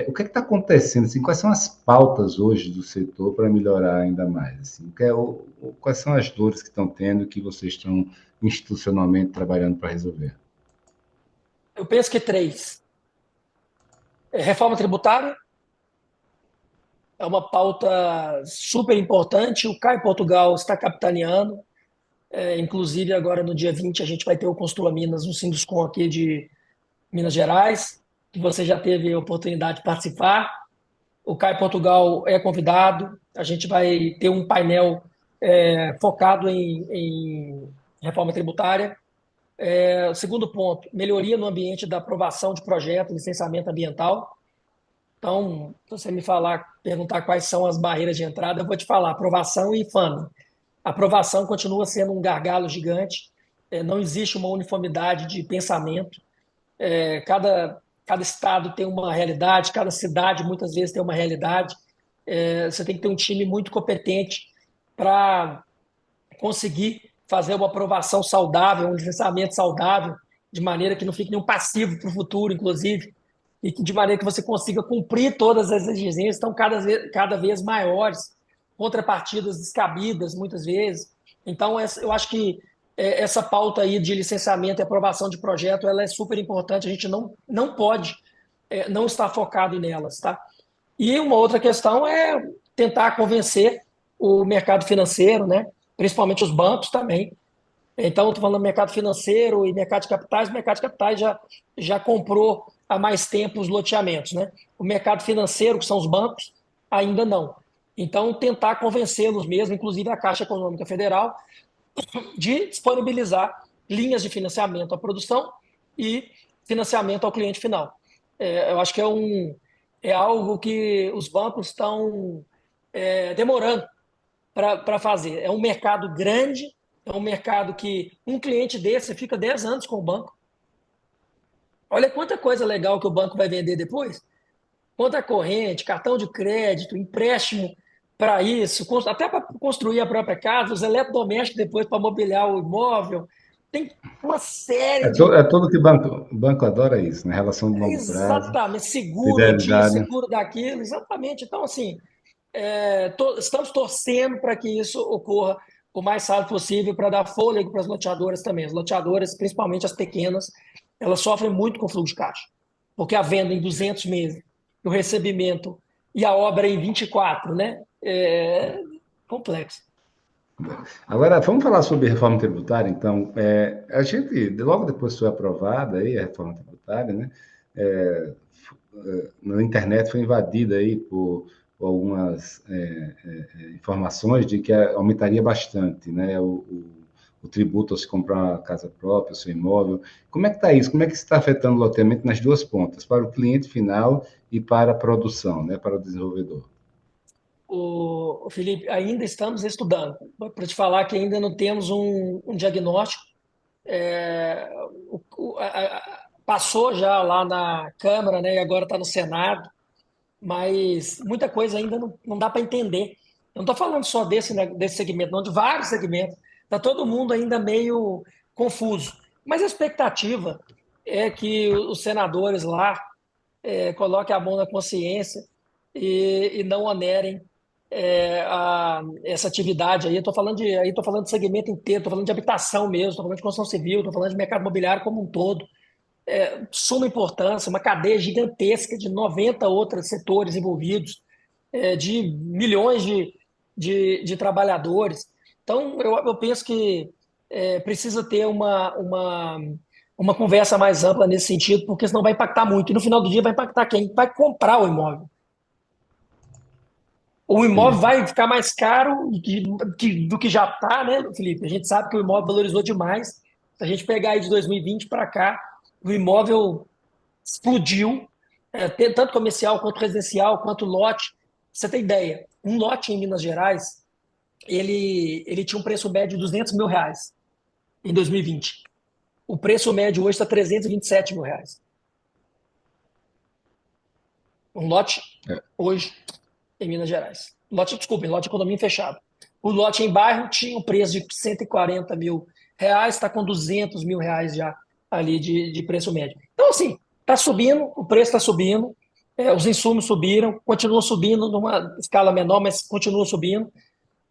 O que está acontecendo? Assim, quais são as pautas hoje do setor para melhorar ainda mais? Assim, quais são as dores que estão tendo que vocês estão institucionalmente trabalhando para resolver? Eu penso que três. Reforma tributária é uma pauta super importante. O Caio Portugal está capitaneando. Inclusive, agora no dia 20, a gente vai ter o Construa Minas, um Sinduscon aqui de Minas Gerais, que você já teve a oportunidade de participar. O Caio Portugal é convidado. A gente vai ter um painel focado em reforma tributária. O segundo ponto, melhoria no ambiente da aprovação de projeto, licenciamento ambiental. Então, se você me perguntar quais são as barreiras de entrada, eu vou te falar, aprovação e funding. A aprovação continua sendo um gargalo gigante, não existe uma uniformidade de pensamento, cada estado tem uma realidade, cada cidade muitas vezes tem uma realidade, você tem que ter um time muito competente para conseguir fazer uma aprovação saudável, um licenciamento saudável, de maneira que não fique nenhum passivo para o futuro, inclusive, e de maneira que você consiga cumprir todas as exigências, estão cada vez maiores, contrapartidas descabidas, muitas vezes. Então, eu acho que essa pauta aí de licenciamento e aprovação de projeto, ela é super importante, a gente não pode não estar focado nelas, tá? E uma outra questão é tentar convencer o mercado financeiro, né? Principalmente os bancos também. Então, estou falando do mercado financeiro e mercado de capitais. O mercado de capitais já comprou há mais tempo os loteamentos, né? O mercado financeiro, que são os bancos, ainda não. Então, tentar convencê-los mesmo, inclusive a Caixa Econômica Federal, de disponibilizar linhas de financiamento à produção e financiamento ao cliente final. Eu acho que é algo que os bancos estão demorando para fazer. É um mercado grande, é um mercado que um cliente desse fica 10 anos com o banco. Olha quanta coisa legal que o banco vai vender depois. Conta corrente, cartão de crédito, empréstimo para isso, até para construir a própria casa, os eletrodomésticos depois para mobiliar o imóvel. Tem uma série É de. tudo que o banco adora isso, né? Relação de longo prazo, Exatamente, seguro disso, fidelidade. seguro daquilo, exatamente. Então, assim, estamos torcendo para que isso ocorra o mais rápido possível para dar fôlego para as loteadoras também. As loteadoras, principalmente as pequenas, elas sofrem muito com fluxo de caixa, porque a venda em 200 meses, o recebimento e a obra em 24, né? É complexo. Agora, vamos falar sobre reforma tributária, então. A gente, logo depois que foi aprovada aí a reforma tributária, né? é, Na internet foi invadida aí por algumas informações de que aumentaria bastante, né? O tributo ao se comprar uma casa própria, o seu imóvel. Como é que está isso? Como é que isso está afetando o loteamento nas duas pontas, para o cliente final e para a produção, né? Para o desenvolvedor? O Felipe, ainda estamos estudando. Para te falar que ainda não temos um diagnóstico. É, Passou já lá na Câmara, né, e agora está no Senado, mas muita coisa ainda não dá para entender. Eu não estou falando só desse, né, desse segmento, não, de vários segmentos. Está todo mundo ainda meio confuso. Mas a expectativa é que os senadores lá coloquem a mão na consciência e não onerem essa atividade aí. Estou falando de segmento inteiro, estou falando de habitação mesmo, estou falando de construção civil, estou falando de mercado imobiliário como um todo. Suma importância, uma cadeia gigantesca de 90 outros setores envolvidos, de milhões de trabalhadores. Então, eu penso que precisa ter uma conversa mais ampla nesse sentido, porque senão vai impactar muito. E no final do dia vai impactar quem? Vai comprar o imóvel. O imóvel Sim. vai ficar mais caro do que já está, né, Felipe? A gente sabe que o imóvel valorizou demais. Se a gente pegar aí de 2020 para cá, o imóvel explodiu, tanto comercial quanto residencial, quanto lote. Pra você tem ideia, um lote em Minas Gerais, ele tinha um preço médio de R$ 200 mil em 2020. O preço médio hoje está R$ 327 mil. Um lote hoje em Minas Gerais. Desculpa, lote de condomínio fechado. O lote em bairro tinha um preço de R$ 140 mil, está com R$ 200 mil já ali de preço médio. Então, assim, está subindo, o preço está subindo, os insumos subiram, continuam subindo numa escala menor, mas continua subindo.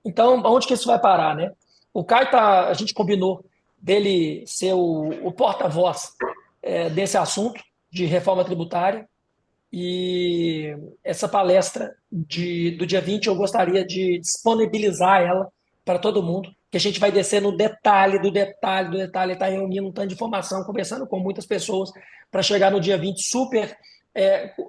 Então, aonde que isso vai parar, né? O Caio a gente combinou dele ser o porta-voz desse assunto de reforma tributária. E essa palestra do dia 20 eu gostaria de disponibilizar ela para todo mundo, que a gente vai descer no detalhe do detalhe do detalhe, está reunindo um tanto de informação, conversando com muitas pessoas, para chegar no dia 20 super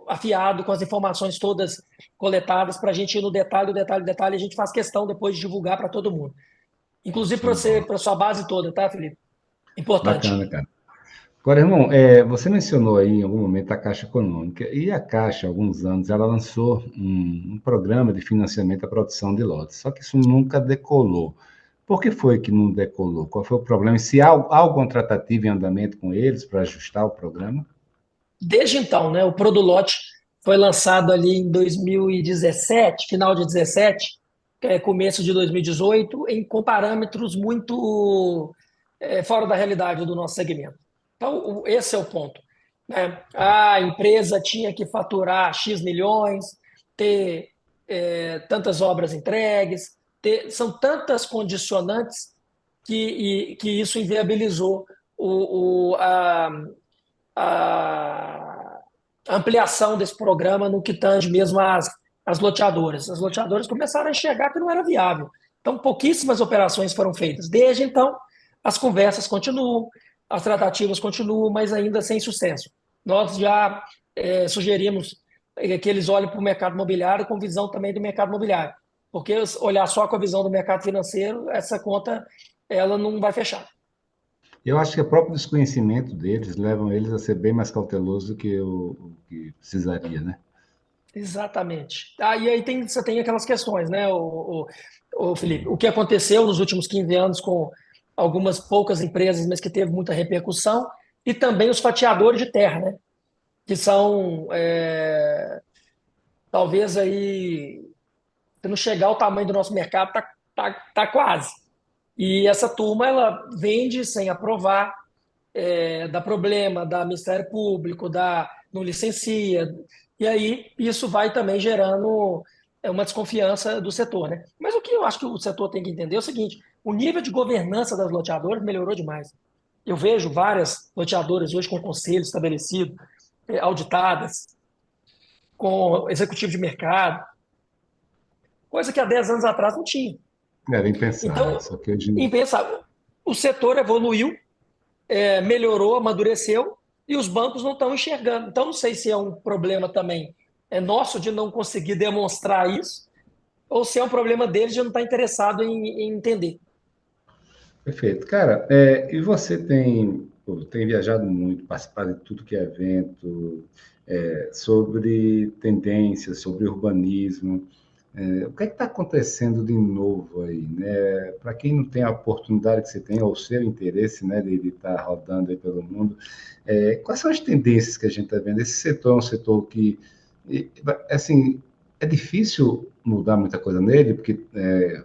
afiado, com as informações todas coletadas, para a gente ir no detalhe, do detalhe, do detalhe, e a gente faz questão depois de divulgar para todo mundo. Inclusive para Show de você, bola. para sua base toda, tá, Felipe? Importante. Bacana, cara. Agora, irmão, você mencionou aí em algum momento a Caixa Econômica, e a Caixa, há alguns anos, ela lançou um programa de financiamento à produção de lotes, só que isso nunca decolou. Por que foi que não decolou? Qual foi o problema? E se há alguma tratativa em andamento com eles para ajustar o programa? Desde então, né, o Produlote foi lançado ali em 2017, final de 17, começo de 2018, com parâmetros muito fora da realidade do nosso segmento. Então, esse é o ponto, né? A empresa tinha que faturar X milhões, ter tantas obras entregues, são tantas condicionantes que isso inviabilizou a ampliação desse programa no que tange mesmo as loteadoras. As loteadoras começaram a enxergar que não era viável. Então, pouquíssimas operações foram feitas. Desde então, as conversas continuam, as tratativas continuam, mas ainda sem sucesso. Nós já sugerimos que eles olhem para o mercado imobiliário com visão também do mercado imobiliário, porque olhar só com a visão do mercado financeiro, essa conta ela não vai fechar. Eu acho que o próprio desconhecimento deles levam eles a ser bem mais cautelosos do que o que precisaria, né? Exatamente. E aí você tem aquelas questões, né, o Felipe? O que aconteceu nos últimos 15 anos com algumas poucas empresas, mas que teve muita repercussão, e também os fatiadores de terra, né? Que são, talvez aí, se não chegar ao tamanho do nosso mercado, tá quase. E essa turma, ela vende sem aprovar, dá problema, dá Ministério Público, não licencia, e aí isso vai também gerando uma desconfiança do setor, né? Mas o que eu acho que o setor tem que entender é o seguinte: o nível de governança das loteadoras melhorou demais. Eu vejo várias loteadoras hoje com conselho estabelecido, auditadas, com executivo de mercado, coisa que há 10 anos atrás não tinha. Era impensável, Então, só que hoje impensável. O setor evoluiu, melhorou, amadureceu e os bancos não estão enxergando. Então, não sei se é um problema também nosso de não conseguir demonstrar isso ou se é um problema deles de não estar interessado em entender. perfeito. Cara, e você tem viajado muito, participado de tudo que é evento, sobre tendências, sobre urbanismo. O que é que está acontecendo de novo aí, né? Para quem não tem a oportunidade que você tem, ou o seu interesse, né, de estar rodando aí pelo mundo, quais são as tendências que a gente está vendo? Esse setor é um setor que, assim, é difícil mudar muita coisa nele, porque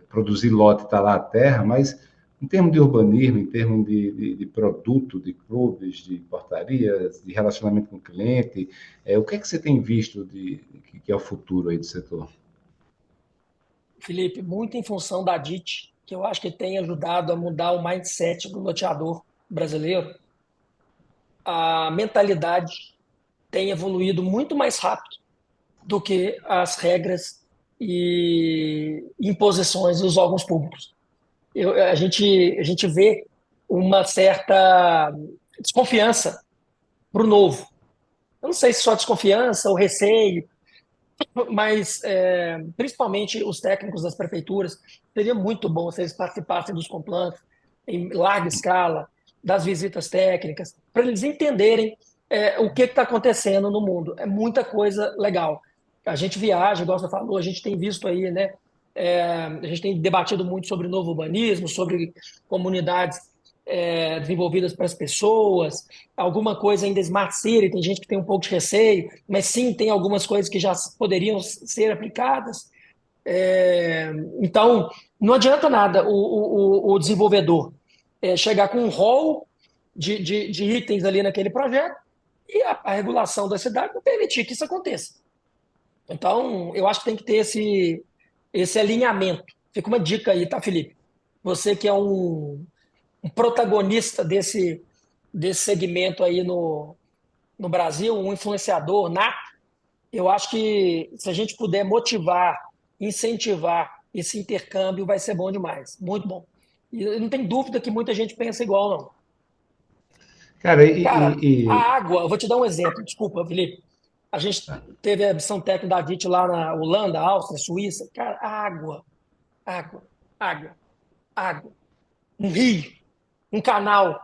produzir lote está lá a terra, mas em termos de urbanismo, em termos de produto, de clubes, de portarias, de relacionamento com o cliente, o que é que você tem visto que é o futuro aí do setor? Felipe, muito em função da DIT, que eu acho que tem ajudado a mudar o mindset do loteador brasileiro, a mentalidade tem evoluído muito mais rápido do que as regras e imposições dos órgãos públicos. A gente vê uma certa desconfiança para o novo. Eu não sei se só desconfiança ou receio, mas principalmente os técnicos das prefeituras, seria muito bom se eles participassem dos complantes em larga escala, das visitas técnicas, para eles entenderem o que está acontecendo no mundo. É muita coisa legal. A gente viaja, igual você falou, a gente tem visto aí, né? A gente tem debatido muito sobre novo urbanismo, sobre comunidades desenvolvidas para as pessoas, alguma coisa ainda Smart City, tem gente que tem um pouco de receio, mas sim, tem algumas coisas que já poderiam ser aplicadas. Então, não adianta nada o desenvolvedor chegar com um rol de itens ali naquele projeto e a regulação da cidade não permitir que isso aconteça. Então, eu acho que tem que ter esse alinhamento. Fica uma dica aí, tá, Felipe? Você que é um protagonista desse segmento aí no Brasil, um influenciador nato, eu acho que se a gente puder motivar, incentivar esse intercâmbio, vai ser bom demais. Muito bom. E não tem dúvida que muita gente pensa igual, não. Cara, Cara, a água, eu vou te dar um exemplo, desculpa, Felipe. A gente teve a missão técnica da VIT lá na Holanda, Áustria, Suíça. Cara, água, água, água, água. Um rio, um canal.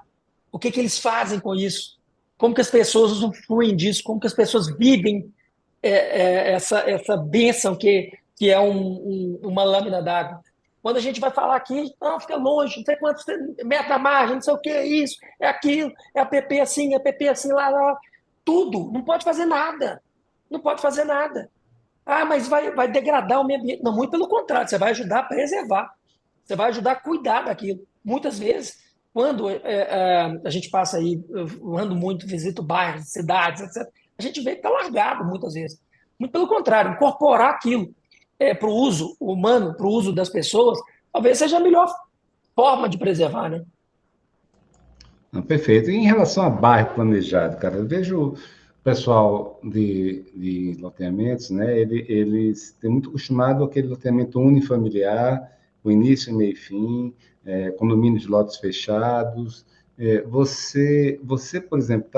O que que eles fazem com isso? Como que as pessoas usufruem disso? Como que as pessoas vivem essa bênção que é uma lâmina d'água? Quando a gente vai falar aqui, não, fica longe, não sei quantos metros da margem, não sei o que é isso, é aquilo, é app assim, é app assim, lá. Tudo, não pode fazer nada. Não pode fazer nada. Ah, mas vai degradar o meio ambiente. Não, muito pelo contrário, você vai ajudar a preservar. Você vai ajudar a cuidar daquilo. Muitas vezes, quando a gente passa aí, eu ando muito, visito bairros, cidades, etc., a gente vê que está largado muitas vezes. Muito pelo contrário, incorporar aquilo para o uso humano, para o uso das pessoas, talvez seja a melhor forma de preservar, né? não, perfeito. E em relação a bairro planejado, cara, eu vejo o pessoal de loteamentos, né? Eles têm muito acostumado àquele loteamento unifamiliar, com início, meio e fim, condomínio de lotes fechados. Você, por exemplo,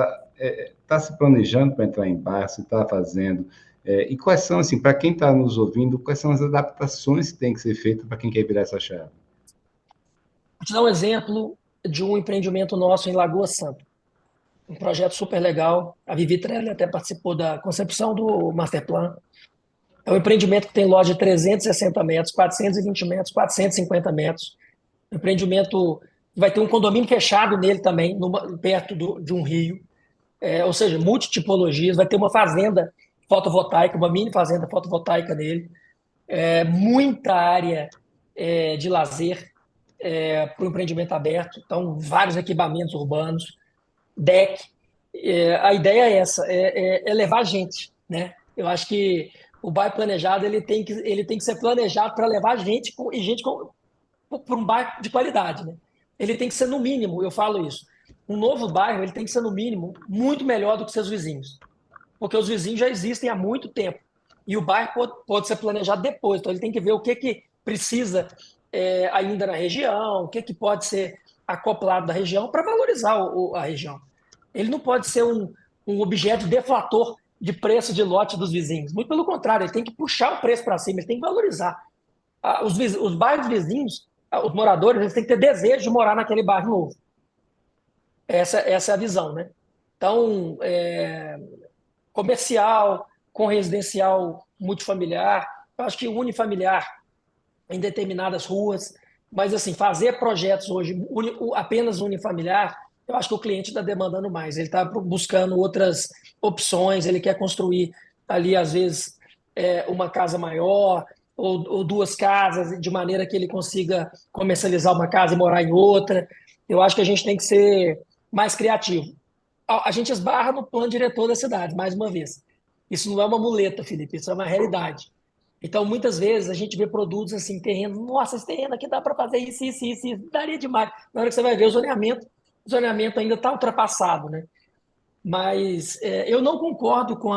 tá se planejando para entrar em bairro, você está fazendo. E quais são, assim, para quem está nos ouvindo, quais são as adaptações que têm que ser feitas para quem quer virar essa chave? Vou te dar um exemplo de um empreendimento nosso em Lagoa Santa. Um projeto super legal. A Vivi Trelli até participou da concepção do Masterplan. É um empreendimento que tem loja de 360 metros, 420 metros, 450 metros. Um empreendimento que vai ter um condomínio fechado nele também, perto de um rio. Ou seja, multitipologias. Vai ter uma fazenda fotovoltaica, uma mini fazenda fotovoltaica nele. Muita área de lazer para o empreendimento aberto. Então, vários equipamentos urbanos, deck. A ideia é essa, é levar gente, né? Eu acho que o bairro planejado ele tem que ser planejado para levar gente e gente para um bairro de qualidade, né? Ele tem que ser no mínimo, eu falo isso. Um novo bairro ele tem que ser no mínimo muito melhor do que seus vizinhos, porque os vizinhos já existem há muito tempo e o bairro pode ser planejado depois. Então ele tem que ver o que precisa ainda na região, o que pode ser acoplado da região para valorizar a região. Ele não pode ser um objeto deflator de preço de lote dos vizinhos. Muito pelo contrário, ele tem que puxar o preço para cima, ele tem que valorizar. Os bairros vizinhos, os moradores, eles têm que ter desejo de morar naquele bairro novo. Essa é a visão, né? Então, comercial, com residencial multifamiliar, eu acho que unifamiliar em determinadas ruas, mas assim, fazer projetos hoje apenas unifamiliar, eu acho que o cliente está demandando mais, ele está buscando outras opções, ele quer construir ali, às vezes, uma casa maior, ou duas casas, de maneira que ele consiga comercializar uma casa e morar em outra. Eu acho que a gente tem que ser mais criativo. A gente esbarra no plano diretor da cidade, mais uma vez. Isso não é uma muleta, Felipe, isso é uma realidade. Então, muitas vezes, a gente vê produtos assim, terrenos, nossa, esse terreno aqui dá para fazer isso, daria demais. Na hora que você vai ver o zoneamento ainda está ultrapassado, né? Mas eu não concordo com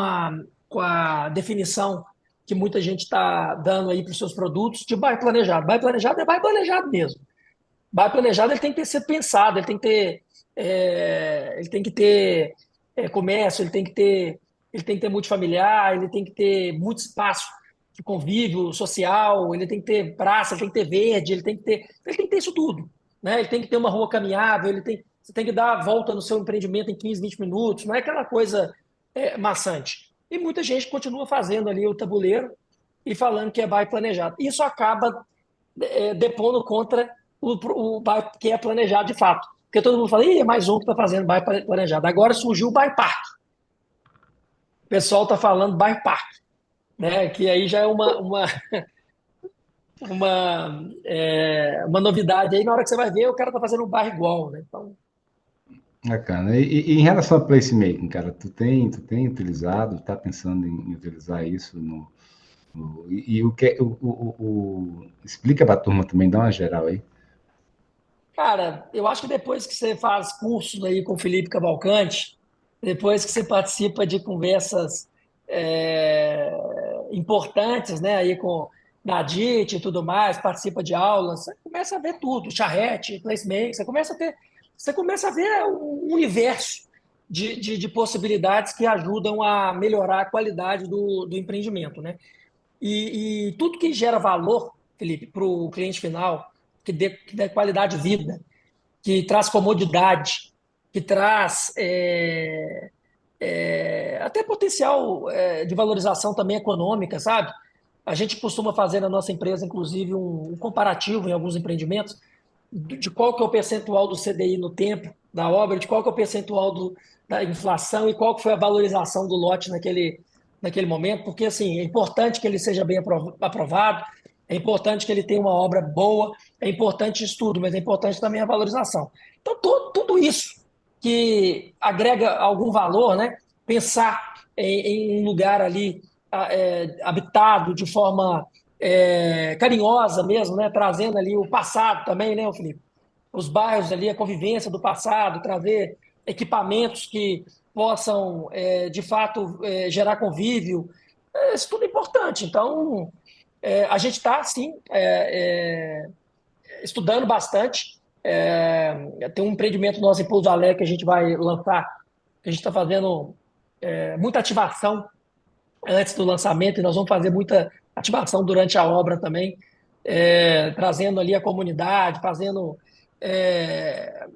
a definição que muita gente está dando aí para os seus produtos de bairro planejado. Bairro planejado é bairro planejado mesmo. Bairro planejado ele tem que ser pensado, ele tem que ter comércio, ele tem que ter multifamiliar, ele tem que ter muito espaço de convívio social, ele tem que ter praça, ele tem que ter verde, ele tem que ter isso tudo, né? Ele tem que ter uma rua caminhável, você tem que dar a volta no seu empreendimento em 15, 20 minutos, não é aquela coisa maçante. E muita gente continua fazendo ali o tabuleiro e falando que é bairro planejado. Isso acaba depondo contra o bairro que é planejado de fato. Porque todo mundo fala, é mais um que está fazendo bairro planejado. Agora surgiu o bairro parque. O pessoal está falando bairro parque, né? Que aí já é uma novidade aí. Na hora que você vai ver, o cara tá fazendo um bar igual, né? Então, Bacana. E em relação a placemaking, cara, tu tem utilizado, tá pensando em utilizar isso e o que explica para a turma também, dá uma geral aí. cara, eu acho que depois que você faz cursos aí com o Felipe Cavalcante, depois que você participa de conversas é, importantes, né, aí com na DIT e tudo mais, participa de aulas, você começa a ver tudo, charrete, placemaking, você começa a ver um universo de possibilidades que ajudam a melhorar a qualidade do empreendimento, né? E tudo que gera valor, Felipe, para o cliente final, que dê qualidade de vida, que traz comodidade, que traz até potencial de valorização também econômica, sabe? A gente costuma fazer na nossa empresa, inclusive, um comparativo em alguns empreendimentos de qual que é o percentual do CDI no tempo da obra, de qual que é o percentual da inflação e qual que foi a valorização do lote naquele momento, porque assim, é importante que ele seja bem aprovado, é importante que ele tenha uma obra boa, é importante isso tudo, mas é importante também a valorização. Então, tudo isso que agrega algum valor, né? Pensar em um lugar ali habitado de forma carinhosa mesmo, né? Trazendo ali o passado também, né, Felipe? Os bairros ali, a convivência do passado, trazer equipamentos que possam, de fato, gerar convívio. Isso tudo é importante. Então, a gente está, sim, estudando bastante. Tem um empreendimento nosso em Pouso Alegre que a gente vai lançar, que a gente está fazendo muita ativação antes do lançamento, e nós vamos fazer muita ativação durante a obra também, trazendo ali a comunidade, fazendo é,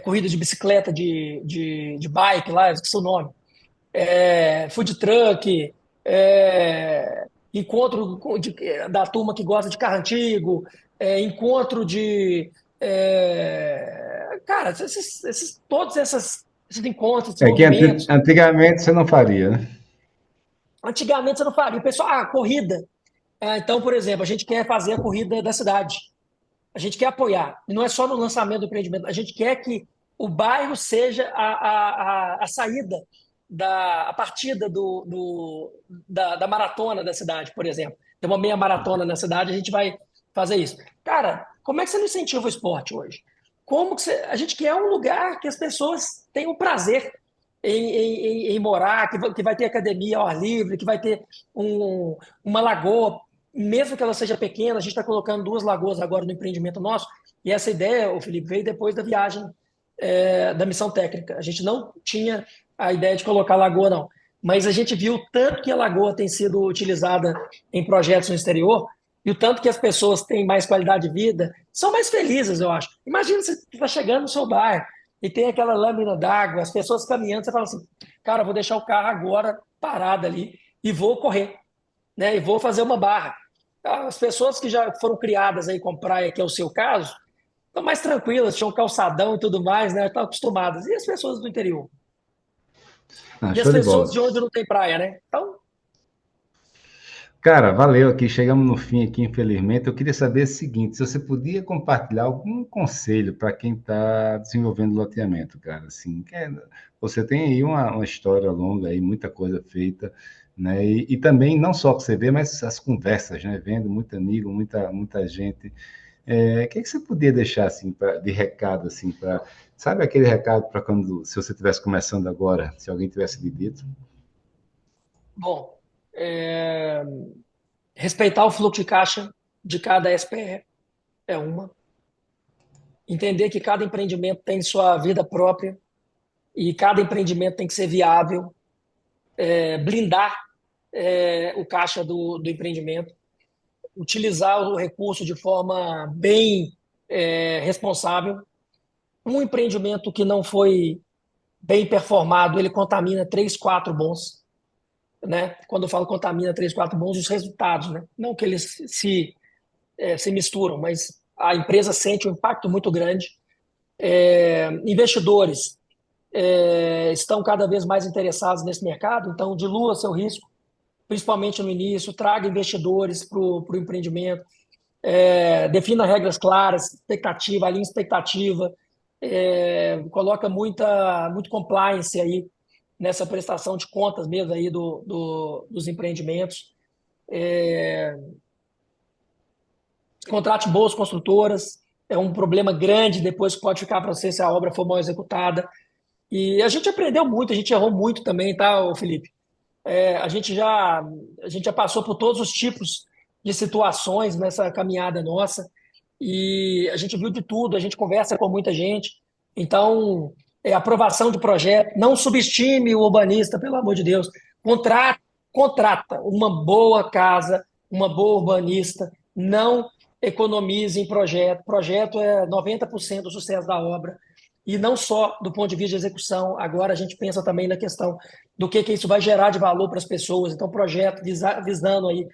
corrida de bicicleta, de bike lá, esqueci o nome, food truck, encontro da turma que gosta de carro antigo, encontro cara, todos esses encontros, esses É que movimentos. antigamente você não faria, né? Antigamente você não faria. O pessoal, corrida. Então, por exemplo, a gente quer fazer a corrida da cidade. A gente quer apoiar. E não é só no lançamento do empreendimento. A gente quer que o bairro seja a saída, a partida da maratona da cidade, por exemplo. Tem uma meia maratona na cidade, a gente vai fazer isso. Cara, como é que você não incentiva o esporte hoje? A gente quer um lugar que as pessoas tenham prazer em morar, que vai ter academia ao ar livre, que vai ter uma lagoa, mesmo que ela seja pequena. A gente está colocando 2 lagoas agora no empreendimento nosso, e essa ideia, o Felipe, veio depois da viagem da missão técnica. A gente não tinha a ideia de colocar lagoa, não. Mas a gente viu tanto que a lagoa tem sido utilizada em projetos no exterior, e o tanto que as pessoas têm mais qualidade de vida, são mais felizes, eu acho. Imagina você está chegando no seu bairro e tem aquela lâmina d'água, as pessoas caminhando, você fala assim, cara, vou deixar o carro agora parado ali e vou correr, né? E vou fazer uma barra. As pessoas que já foram criadas aí com praia, que é o seu caso, estão mais tranquilas, tinham calçadão e tudo mais, né? Estão acostumadas. E as pessoas do interior? Ah, E as show de pessoas bola. de onde não tem praia, né? Então, Cara, valeu aqui. Chegamos no fim aqui, infelizmente. Eu queria saber o seguinte: se você podia compartilhar algum conselho para quem está desenvolvendo loteamento, cara. Assim, você tem aí uma história longa aí, muita coisa feita, né? E também não só o que você vê, mas as conversas, né? Vendo muito amigo, muita gente. O que você podia deixar assim de recado assim para, sabe aquele recado para quando, se você estivesse começando agora, se alguém tivesse lhe dito? bom, respeitar o fluxo de caixa de cada SPE é uma. Entender que cada empreendimento tem sua vida própria e cada empreendimento tem que ser viável, blindar o caixa do empreendimento, utilizar o recurso de forma bem responsável. Um empreendimento que não foi bem performado, ele contamina 3, 4 bons. Né? Quando eu falo contamina 3, 4 bons, os resultados. Né? Não que eles se misturam, mas a empresa sente um impacto muito grande. Investidores estão cada vez mais interessados nesse mercado, então dilua seu risco, principalmente no início, traga investidores para o empreendimento, defina regras claras, expectativa, alinha expectativa, coloca muito compliance aí nessa prestação de contas mesmo aí dos empreendimentos. Contrate boas construtoras, é um problema grande depois que pode ficar para você se a obra for mal executada. E a gente aprendeu muito, a gente errou muito também, tá, Felipe? A gente já passou por todos os tipos de situações nessa caminhada nossa e a gente viu de tudo, a gente conversa com muita gente. Então, aprovação de projeto, não subestime o urbanista, pelo amor de Deus. Contrata uma boa casa, uma boa urbanista, não economize em projeto. Projeto é 90% do sucesso da obra. E não só do ponto de vista de execução, agora a gente pensa também na questão do que isso vai gerar de valor para as pessoas. Então, projeto visando aí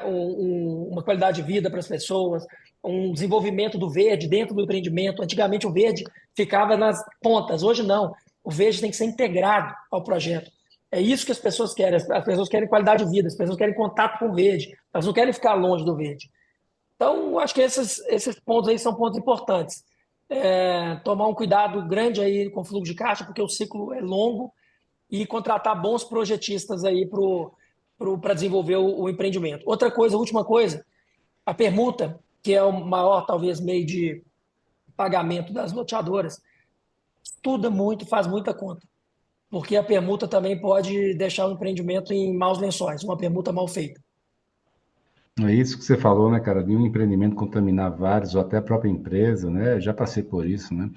uma qualidade de vida para as pessoas, um desenvolvimento do verde dentro do empreendimento. Antigamente o verde ficava nas pontas, hoje não. O verde tem que ser integrado ao projeto. É isso que as pessoas querem. As pessoas querem qualidade de vida, as pessoas querem contato com o verde, elas não querem ficar longe do verde. Então, acho que esses pontos aí são pontos importantes. Tomar um cuidado grande aí com o fluxo de caixa, porque o ciclo é longo, e contratar bons projetistas aí para desenvolver o empreendimento. Outra coisa, última coisa, a permuta, que é o maior, talvez, meio de pagamento das loteadoras, estuda muito, faz muita conta, porque a permuta também pode deixar o empreendimento em maus lençóis, uma permuta mal feita. É isso que você falou, né, cara, de um empreendimento contaminar vários, ou até a própria empresa, né, já passei por isso, né,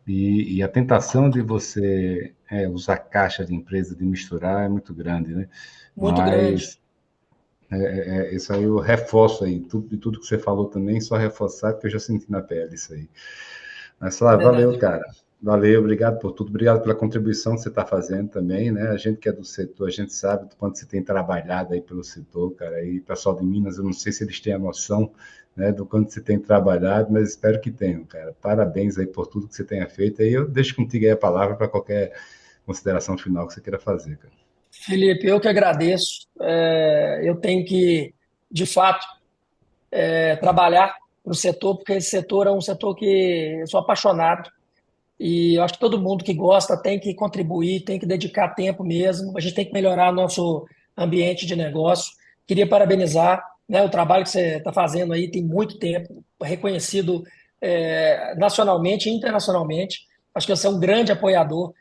e a tentação de você usar caixa de empresa, de misturar, é muito grande, né, Muito grande. Isso aí eu reforço aí, tudo que você falou também, só reforçar, porque eu já senti na pele isso aí. Mas, Flávio, valeu, cara. Valeu, obrigado por tudo, obrigado pela contribuição que você está fazendo também, né? A gente que é do setor, a gente sabe do quanto você tem trabalhado aí pelo setor, cara. E o pessoal de Minas, eu não sei se eles têm a noção, né, do quanto você tem trabalhado, mas espero que tenham, cara. Parabéns aí por tudo que você tenha feito. Aí eu deixo contigo aí a palavra para qualquer consideração final que você queira fazer, cara. Felipe, eu que agradeço. Eu tenho que, de fato, trabalhar no setor, porque esse setor é um setor que eu sou apaixonado. E eu acho que todo mundo que gosta tem que contribuir, tem que dedicar tempo mesmo. A gente tem que melhorar nosso ambiente de negócio. Queria parabenizar, né, o trabalho que você está fazendo aí, tem muito tempo, reconhecido nacionalmente e internacionalmente. Acho que você é um grande apoiador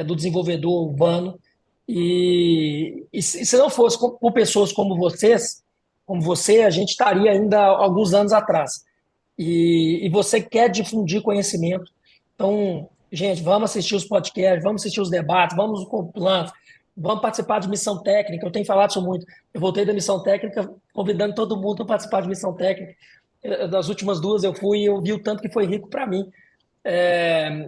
do desenvolvedor urbano. E se não fosse por pessoas como você, a gente estaria ainda alguns anos atrás. E você quer difundir conhecimento. Então, gente, vamos assistir os podcasts, vamos assistir os debates, vamos com planos, vamos participar de missão técnica. Eu tenho falado isso muito. Eu voltei da missão técnica convidando todo mundo para participar de missão técnica. Das últimas duas eu fui e eu vi o tanto que foi rico para mim.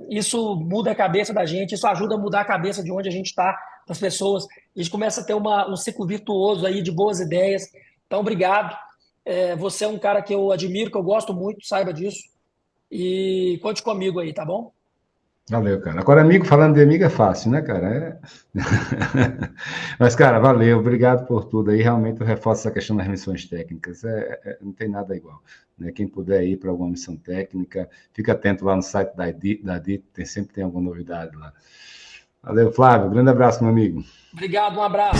Isso muda a cabeça da gente, isso ajuda a mudar a cabeça de onde a gente está, das pessoas. A gente começa a ter um ciclo virtuoso aí de boas ideias. Então, obrigado. Você é um cara que eu admiro, que eu gosto muito, saiba disso. E conte comigo aí, tá bom? Valeu, cara. Agora, amigo, falando de amigo é fácil, né, cara? Mas, cara, valeu, obrigado por tudo aí. Realmente eu reforço essa questão das missões técnicas. Não tem nada igual, né? Quem puder ir para alguma missão técnica, fica atento lá no site da DIT, sempre tem alguma novidade lá. Valeu, Flávio. Grande abraço, meu amigo. Obrigado, um abraço.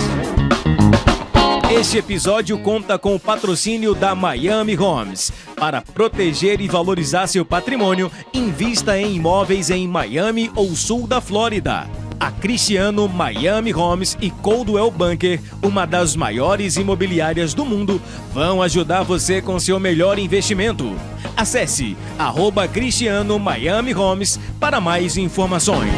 Este episódio conta com o patrocínio da Miami Homes. Para proteger e valorizar seu patrimônio, invista em imóveis em Miami ou sul da Flórida. A Cristiano, Miami Homes e Coldwell Banker, uma das maiores imobiliárias do mundo, vão ajudar você com seu melhor investimento. Acesse @Cristiano Miami Homes para mais informações.